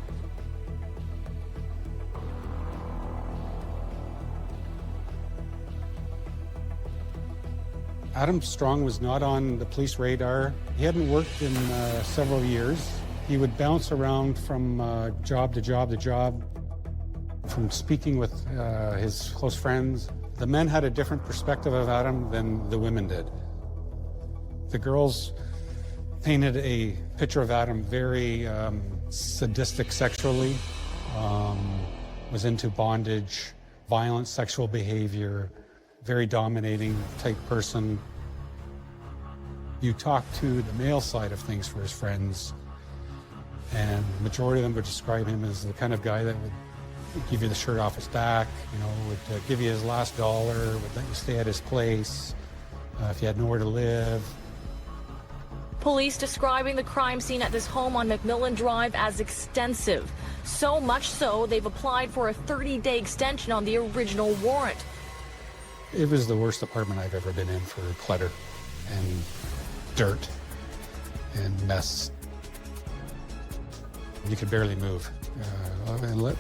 Adam Strong was not on the police radar. He hadn't worked in several years. He would bounce around from job to job to job, from speaking with his close friends. The men had a different perspective of Adam than the women did. The girls painted a picture of Adam very sadistic sexually, was into bondage, violent sexual behavior, very dominating type person. You talk to the male side of things for his friends, and the majority of them would describe him as the kind of guy that would give you the shirt off his back, would give you his last dollar, would let you stay at his place if you had nowhere to live. Police describing the crime scene at this home on McMillan Drive as extensive. So much so, they've applied for a 30-day extension on the original warrant. It was the worst apartment I've ever been in for clutter and dirt and mess. You could barely move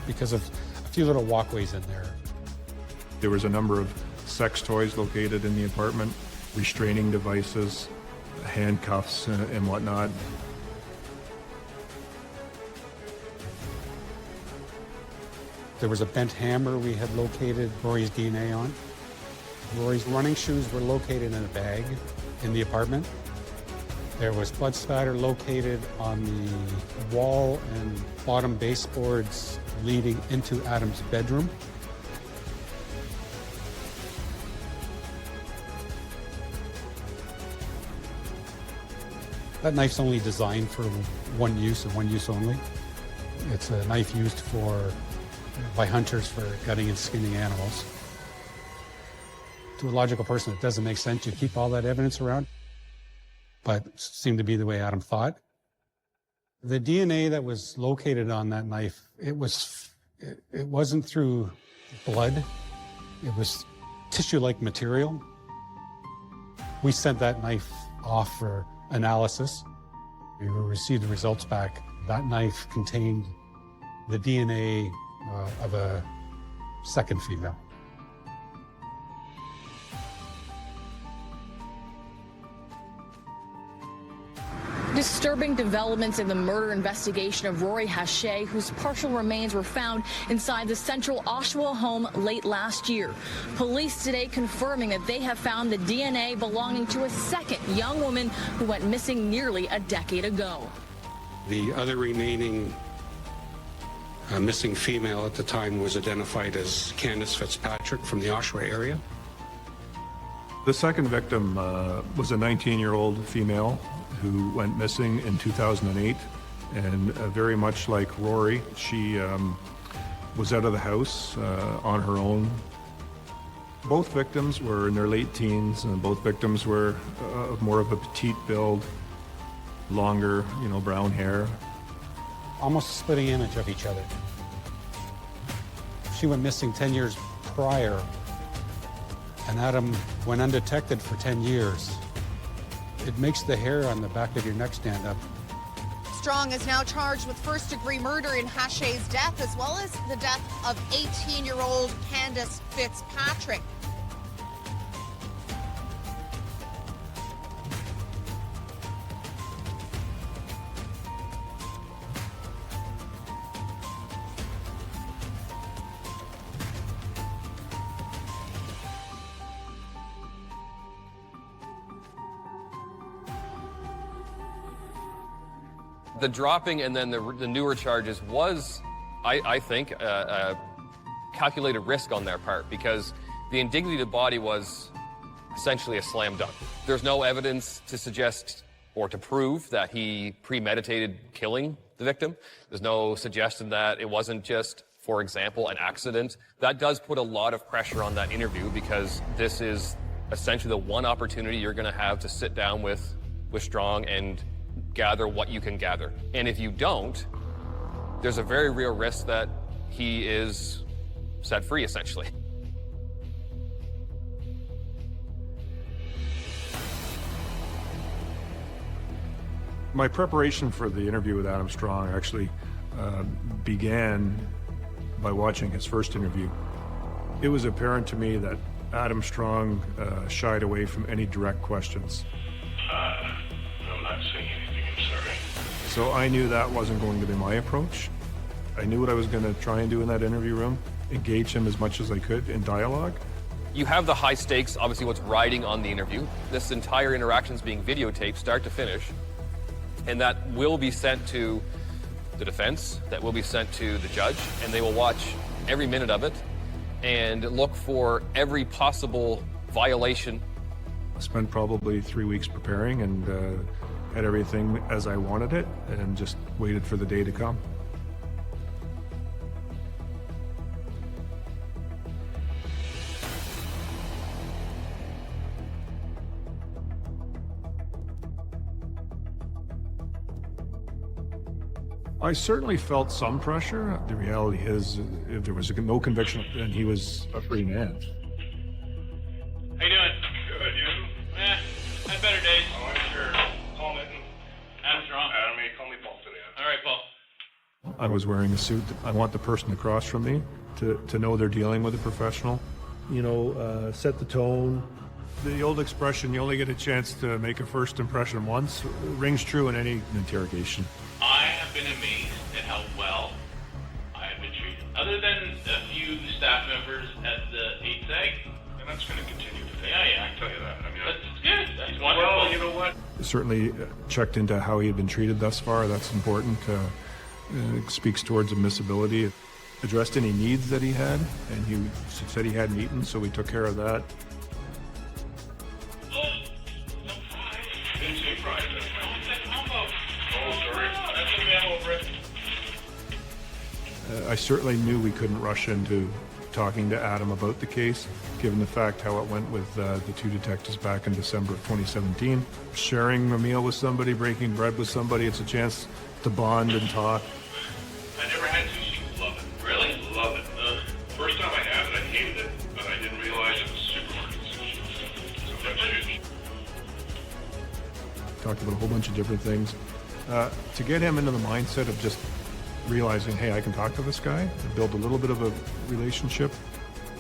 because of a few little walkways in there. There was a number of sex toys located in the apartment, restraining devices, handcuffs, and whatnot. There was a bent hammer we had located Rory's DNA on. Rory's running shoes were located in a bag in the apartment. There was blood spatter located on the wall and bottom baseboards leading into Adam's bedroom. That knife's only designed for one use and one use only. It's a knife used by hunters for gutting and skinning animals. To a logical person, it doesn't make sense to keep all that evidence around, but it seemed to be the way Adam thought. The DNA that was located on that knife, it wasn't through blood. It was tissue-like material. We sent that knife off for analysis. We received the results back. That knife contained the DNA of a second female. Disturbing developments in the murder investigation of Rory Hache, whose partial remains were found inside the central Oshawa home late last year. Police today confirming that they have found the DNA belonging to a second young woman who went missing nearly a decade ago. The other remaining missing female at the time was identified as Candace Fitzpatrick from the Oshawa area. The second victim was a 19-year-old female who went missing in 2008, and very much like Rory, she was out of the house on her own. Both victims were in their late teens, and both victims were more of a petite build, longer, brown hair. Almost a splitting image of each other. She went missing 10 years prior, and Adam went undetected for 10 years. It makes the hair on the back of your neck stand up. Strong is now charged with first-degree murder in Hache's death, as well as the death of 18-year-old Candace Fitzpatrick. The dropping and then the newer charges was, I think, a calculated risk on their part, because the indignity to body was essentially a slam dunk. There's no evidence to suggest or to prove that he premeditated killing the victim. There's no suggestion that it wasn't just, for example, an accident. That does put a lot of pressure on that interview, because this is essentially the one opportunity you're going to have to sit down with Strong and gather what you can gather. And if you don't, there's a very real risk that he is set free, essentially. My preparation for the interview with Adam Strong actually began by watching his first interview. It was apparent to me that Adam Strong shied away from any direct questions. I'm not saying anything, I'm sorry. So I knew that wasn't going to be my approach. I knew what I was going to try and do in that interview room, engage him as much as I could in dialogue. You have the high stakes, obviously what's riding on the interview. This entire interaction is being videotaped start to finish, and that will be sent to the defense, that will be sent to the judge, and they will watch every minute of it and look for every possible violation. I spent probably 3 weeks preparing and had everything as I wanted it, and just waited for the day to come. I certainly felt some pressure. The reality is, if there was no conviction, then he was a free man. How you doing? Good, you? Had better days. Oh, I'm sure. Call Mitten. Adam's wrong. Adam, you call me Paul today. All right, Paul. I was wearing a suit. I want the person across from me to know they're dealing with a professional. You know, set the tone. The old expression, you only get a chance to make a first impression once, rings true in any interrogation. I have been amazed at how well I have been treated. Other than a few staff members at the 8th egg. And that's going to continue today. Yeah, I can tell you that. I mean, that's good. That's wonderful. Well, you know what? Certainly checked into how he had been treated thus far. That's important. It speaks towards admissibility. Addressed any needs that he had, and he said he hadn't eaten, so we took care of that. Didn't say fries. Oh, sorry. That's a man over it. I certainly knew we couldn't rush into talking to Adam about the case, given the fact how it went with the two detectives back in December of 2017. Sharing a meal with somebody, breaking bread with somebody, it's a chance to bond and talk. I never had sushi. Love it. Really? Love it. First time I had it, I hated it, but I didn't realize it was supermarket sushi. So that's sushi. Talked about a whole bunch of different things. To get him into the mindset of just realizing, hey, I can talk to this guy, and build a little bit of a relationship.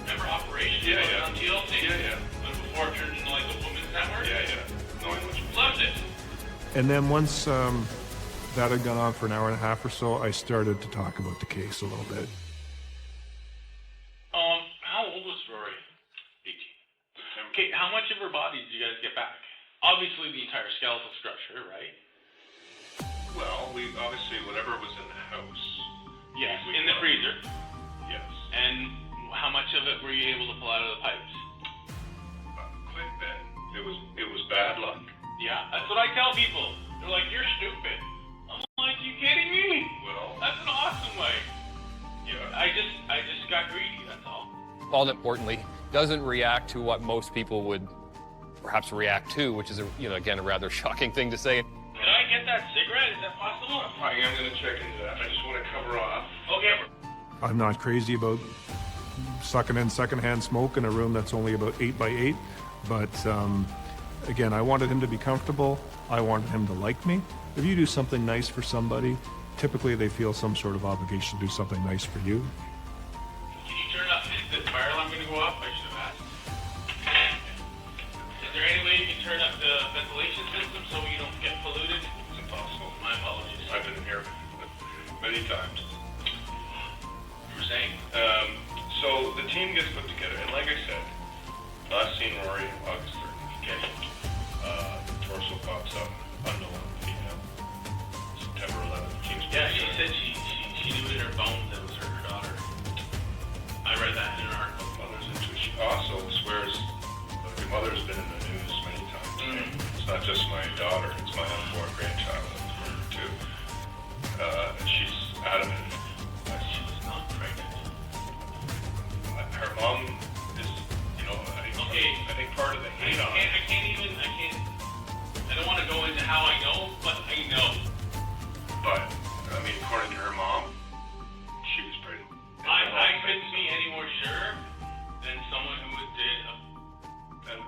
Remember Operation? Yeah. On TLC? Yeah. But before it turned into like a women's network? Yeah. Knowing what you loved it. And then once that had gone on for an hour and a half or so, I started to talk about the case a little bit. How old was Rory? 18. Okay, how much of her body did you guys get back? Obviously the entire skeletal structure, right? Well, we obviously, whatever was in the house. Yes, in the freezer. Yes. And how much of it were you able to pull out of the pipes? Quite a bit. It was bad luck. Yeah, that's what I tell people. They're like, you're stupid. I'm like, you kidding me? Well, that's an awesome way. Yeah. I just got greedy, that's all. All importantly, doesn't react to what most people would perhaps react to, which is, again, a rather shocking thing to say. Can I get that cigarette? Is that possible? I am going to check into that. I just want to cover off. Okay. I'm not crazy about sucking in secondhand smoke in a room that's only about 8 by 8, but again, I wanted him to be comfortable. I wanted him to like me. If you do something nice for somebody, typically they feel some sort of obligation to do something nice for you. Can you turn up? Is the fire alarm going to go off? I should have asked. Is there any way you can turn up the ventilation system so you don't get polluted? It's impossible. My apologies. I've been here many times. You were saying? So the team gets put together, and like I said, last seen Rory August 3rd. Okay. Torso pops up, unknown female. September 11th. Yeah, she said she knew in her bones that it was her daughter. I read that in an article. Mother's into it. She also swears that her mother's been in the news many times. It's not just my daughter, it's my unborn grandchild that was murdered too. And she's adamant that she was not pregnant. Her mom is, I think part of the hate on her. I don't want to go into how I know, but I know. But, according to her mom, she was pregnant. I couldn't be any more sure than someone who did an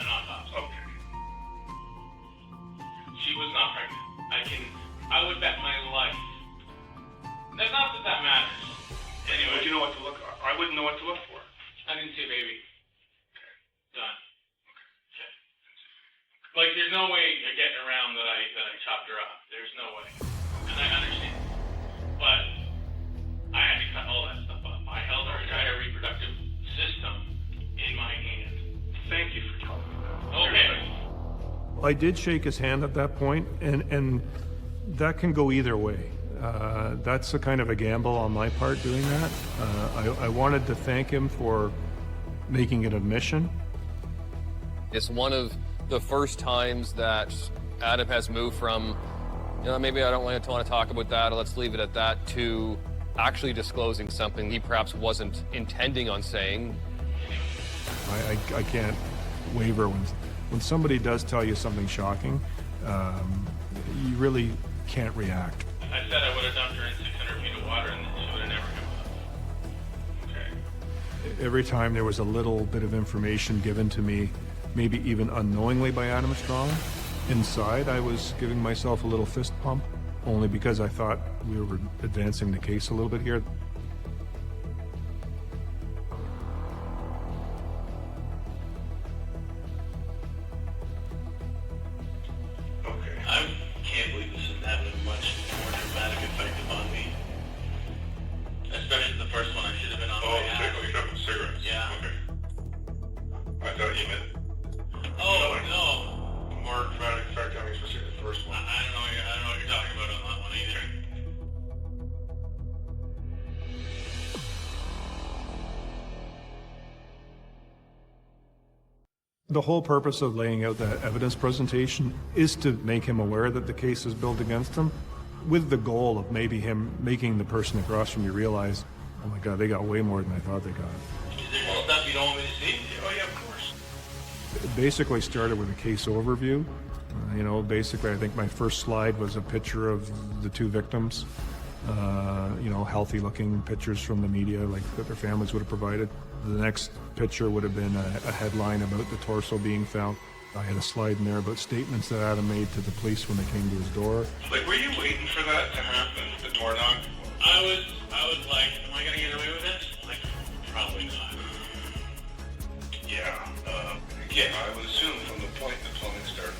autopsy. Okay. She was not pregnant. I would bet my life. Not that matters. Anyway. But you know what to look for. I wouldn't know what to look for. I didn't see a baby. Okay. Done. Okay. Like, there's no way of getting around that I chopped her up. There's no way. And I understand. But I had to cut all that stuff up. I held her entire reproductive system in my hand. Thank you for telling me that. Okay. I did shake his hand at that point, and that can go either way. That's a kind of a gamble on my part doing that. I wanted to thank him for making an admission. It's one of the first times that Adam has moved from, maybe I don't want to talk about that, or let's leave it at that, to actually disclosing something he perhaps wasn't intending on saying. I can't waver when somebody does tell you something shocking. You really can't react. I I said I would have dumped her in 600 feet of water and she would have never come up. Okay. Every time there was a little bit of information given to me, maybe even unknowingly by Adam Strong, inside I was giving myself a little fist pump, only because I thought we were advancing the case a little bit here. I can't believe this isn't having a much more dramatic effect upon me. Especially the first one, I should have been on my ass. Oh, you're talking cigarettes? Yeah. Okay. I thought you meant... Oh, no. More dramatic effect on me, especially the first one. I don't know what you're talking about on that one either. The whole purpose of laying out that evidence presentation is to make him aware that the case is built against him, with the goal of maybe him making the person across from you realize, oh my God, they got way more than I thought they got. Is there stuff you don't want me to see? Oh, yeah, of course. It basically started with a case overview. You know, basically, I think my first slide was a picture of the two victims. You know, healthy-looking pictures from the media, like that their families would have provided. The next picture would have been a headline about the torso being found. I had a slide in there about statements that Adam made to the police when they came to his door. Like, were you waiting for that to happen, the door knock? I was like, am I gonna get away with this? Like, probably not. Yeah. Again, I would assume from the point the plumbing started,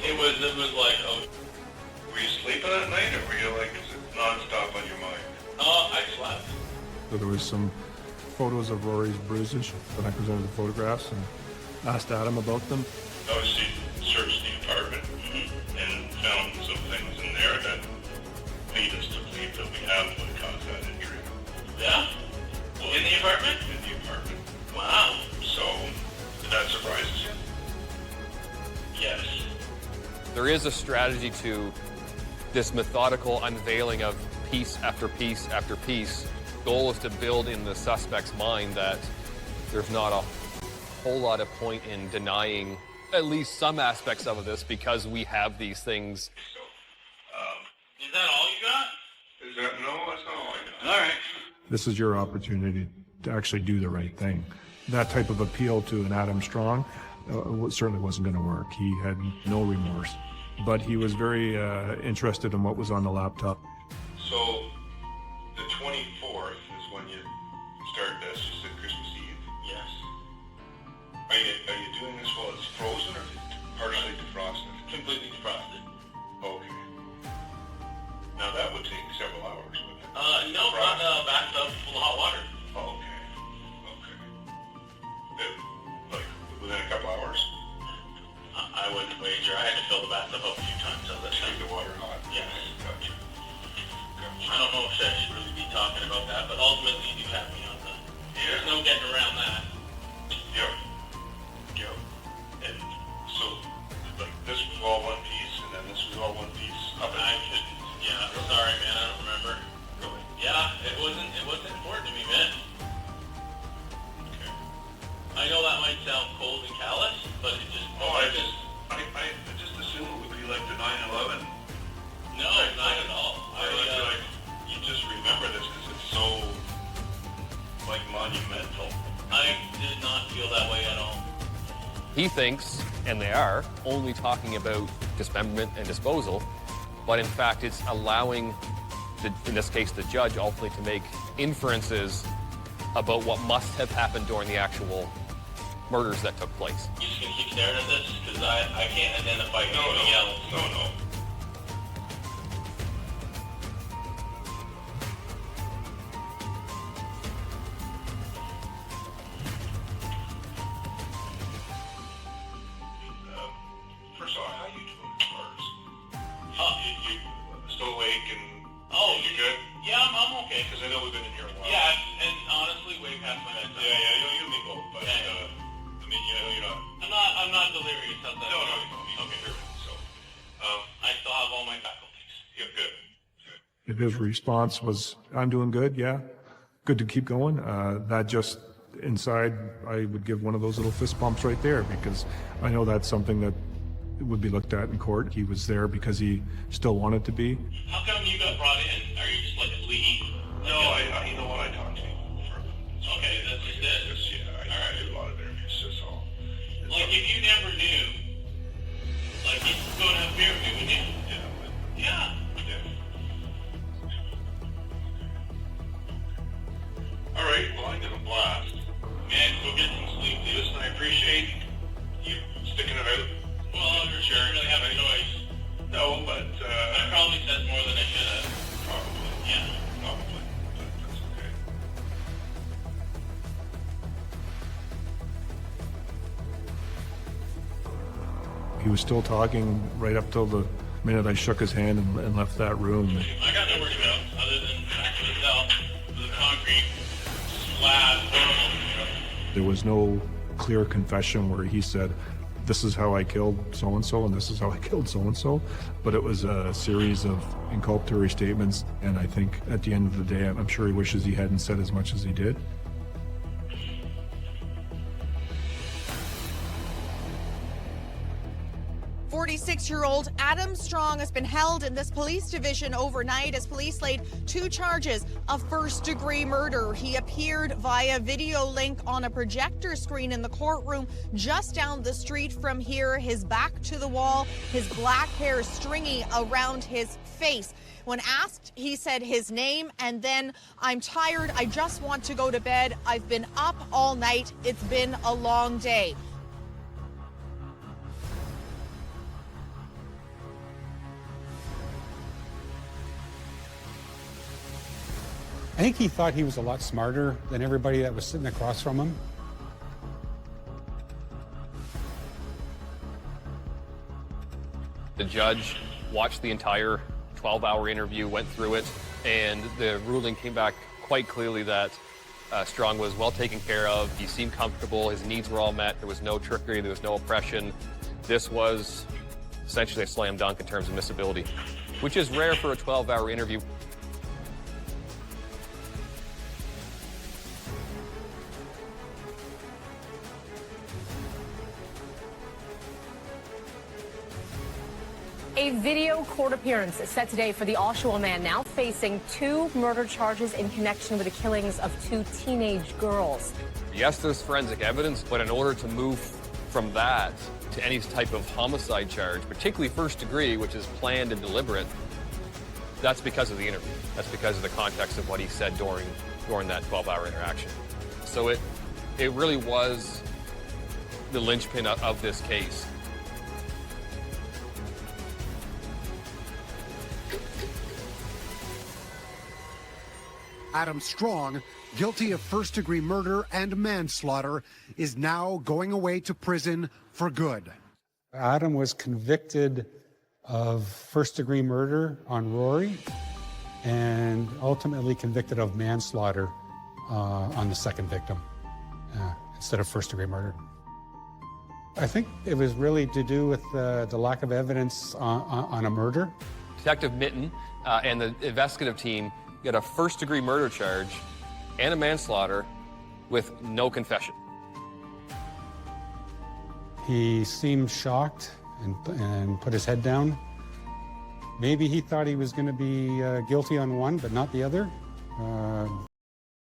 It was like, oh. Were you sleeping at night, or were you like, is it non-stop on your mind? I slept. So there was some photos of Rory's bruises, and I presented the photographs and asked Adam about them. Obviously, searched the apartment and found some things in there that lead us to believe that we have what caused that injury. Yeah? Well, In the apartment? In the apartment. Wow. So, did that surprise you? Yes. There is a strategy to this methodical unveiling of piece after piece after piece. Goal is to build in the suspect's mind that there's not a whole lot of point in denying at least some aspects of this because we have these things. Is that all you got? Is that, no, that's not all I got. All right. This is your opportunity to actually do the right thing. That type of appeal to an Adam Strong certainly wasn't going to work. He had no remorse, but he was very interested in what was on the laptop. So, the 24th is when you start this, you said Christmas Eve? Yes. Are you doing this while it's frozen or partially defrosted? Completely defrosted. Okay. Now that would take several hours, wouldn't it? No, not bathtub full of hot water. Oh, okay. Like, within a couple hours? I wouldn't wager. I had to fill the bathtub up a few times. So that's Keep the water hot? Yes. Gotcha. I don't know if I should really be talking about that, but ultimately you do have me on the... There's no getting around that. Yep. And so, like, this was all one piece, and then this was all one piece. Yeah, sorry, man, I don't remember. Really? Yeah, it wasn't important to me, man. Okay. I know that might sound cold and callous, but it just... I just assumed it would be like the 9/11. No, not at all. You just remember this because it's so, like, monumental. I did not feel that way at all. He thinks, and they are, only talking about dismemberment and disposal, but in fact it's allowing, in this case, the judge ultimately to make inferences about what must have happened during the actual murders that took place. You just gonna keep staring at this? Because I can't identify anything else. No. First of all, how you doing as far as... You still awake and... Oh, you good? Yeah, I'm okay. Because I know we've been in here a while. Yeah, and honestly, way past my bedtime. Yeah, you and me both, but... I mean, you're not... I'm not delirious. How's that? No, okay, good. So, I still have all my faculties. Yeah, good. His response was, I'm doing good, yeah. Good to keep going. That just, inside, I would give one of those little fist bumps right there because I know that's something that would be looked at in court. He was there because he still wanted to be. How come you got brought in? Are you just like a lead? No, you know what, I talked to you for okay, that's just it. Yeah, I did a lot of interviews, that's all. Like, if you never knew, like, you'd go to a beer with me, wouldn't you? Yeah. All right, well, I got a blast. Man, go get some sleep, Lewis, and I appreciate you sticking it out. Well, for sure. I really have a choice. No, but, I probably said more than I should have. Probably. Yeah. Probably. But that's okay. He was still talking right up till the minute I shook his hand and left that room. I got no worries about, other than actually itself, the concrete slab. There was no clear confession where he said, this is how I killed so-and-so and this is how I killed so-and-so, but it was a series of inculpatory statements, and I think at the end of the day, I'm sure he wishes he hadn't said as much as he did. "46-year-old Adam Strong has been held in this police division overnight as police laid 2 charges of first-degree murder. He appeared via video link on a projector screen in the courtroom just down the street from here, his back to the wall, his black hair stringy around his face. When asked, he said his name and then, "I'm tired, I just want to go to bed. I've been up all night. It's been a long day." I think he thought he was a lot smarter than everybody that was sitting across from him. The judge watched the entire 12-hour interview, went through it, and the ruling came back quite clearly that Strong was well taken care of. He seemed comfortable. His needs were all met. There was no trickery. There was no oppression. This was essentially a slam dunk in terms of admissibility, which is rare for a 12-hour interview. A video court appearance is set today for the Oshawa man, now facing 2 murder charges in connection with the killings of 2 teenage girls. Yes, there's forensic evidence, but in order to move from that to any type of homicide charge, particularly first degree, which is planned and deliberate, that's because of the interview. That's because of the context of what he said during that 12-hour interaction. So it really was the linchpin of this case. Adam Strong, guilty of first-degree murder and manslaughter, is now going away to prison for good. Adam was convicted of first-degree murder on Rory and ultimately convicted of manslaughter on the second victim instead of first-degree murder. I think it was really to do with the lack of evidence on a murder. Detective Mitten and the investigative team got a first-degree murder charge and a manslaughter with no confession. He seemed shocked and put his head down. Maybe he thought he was going to be guilty on one, but not the other.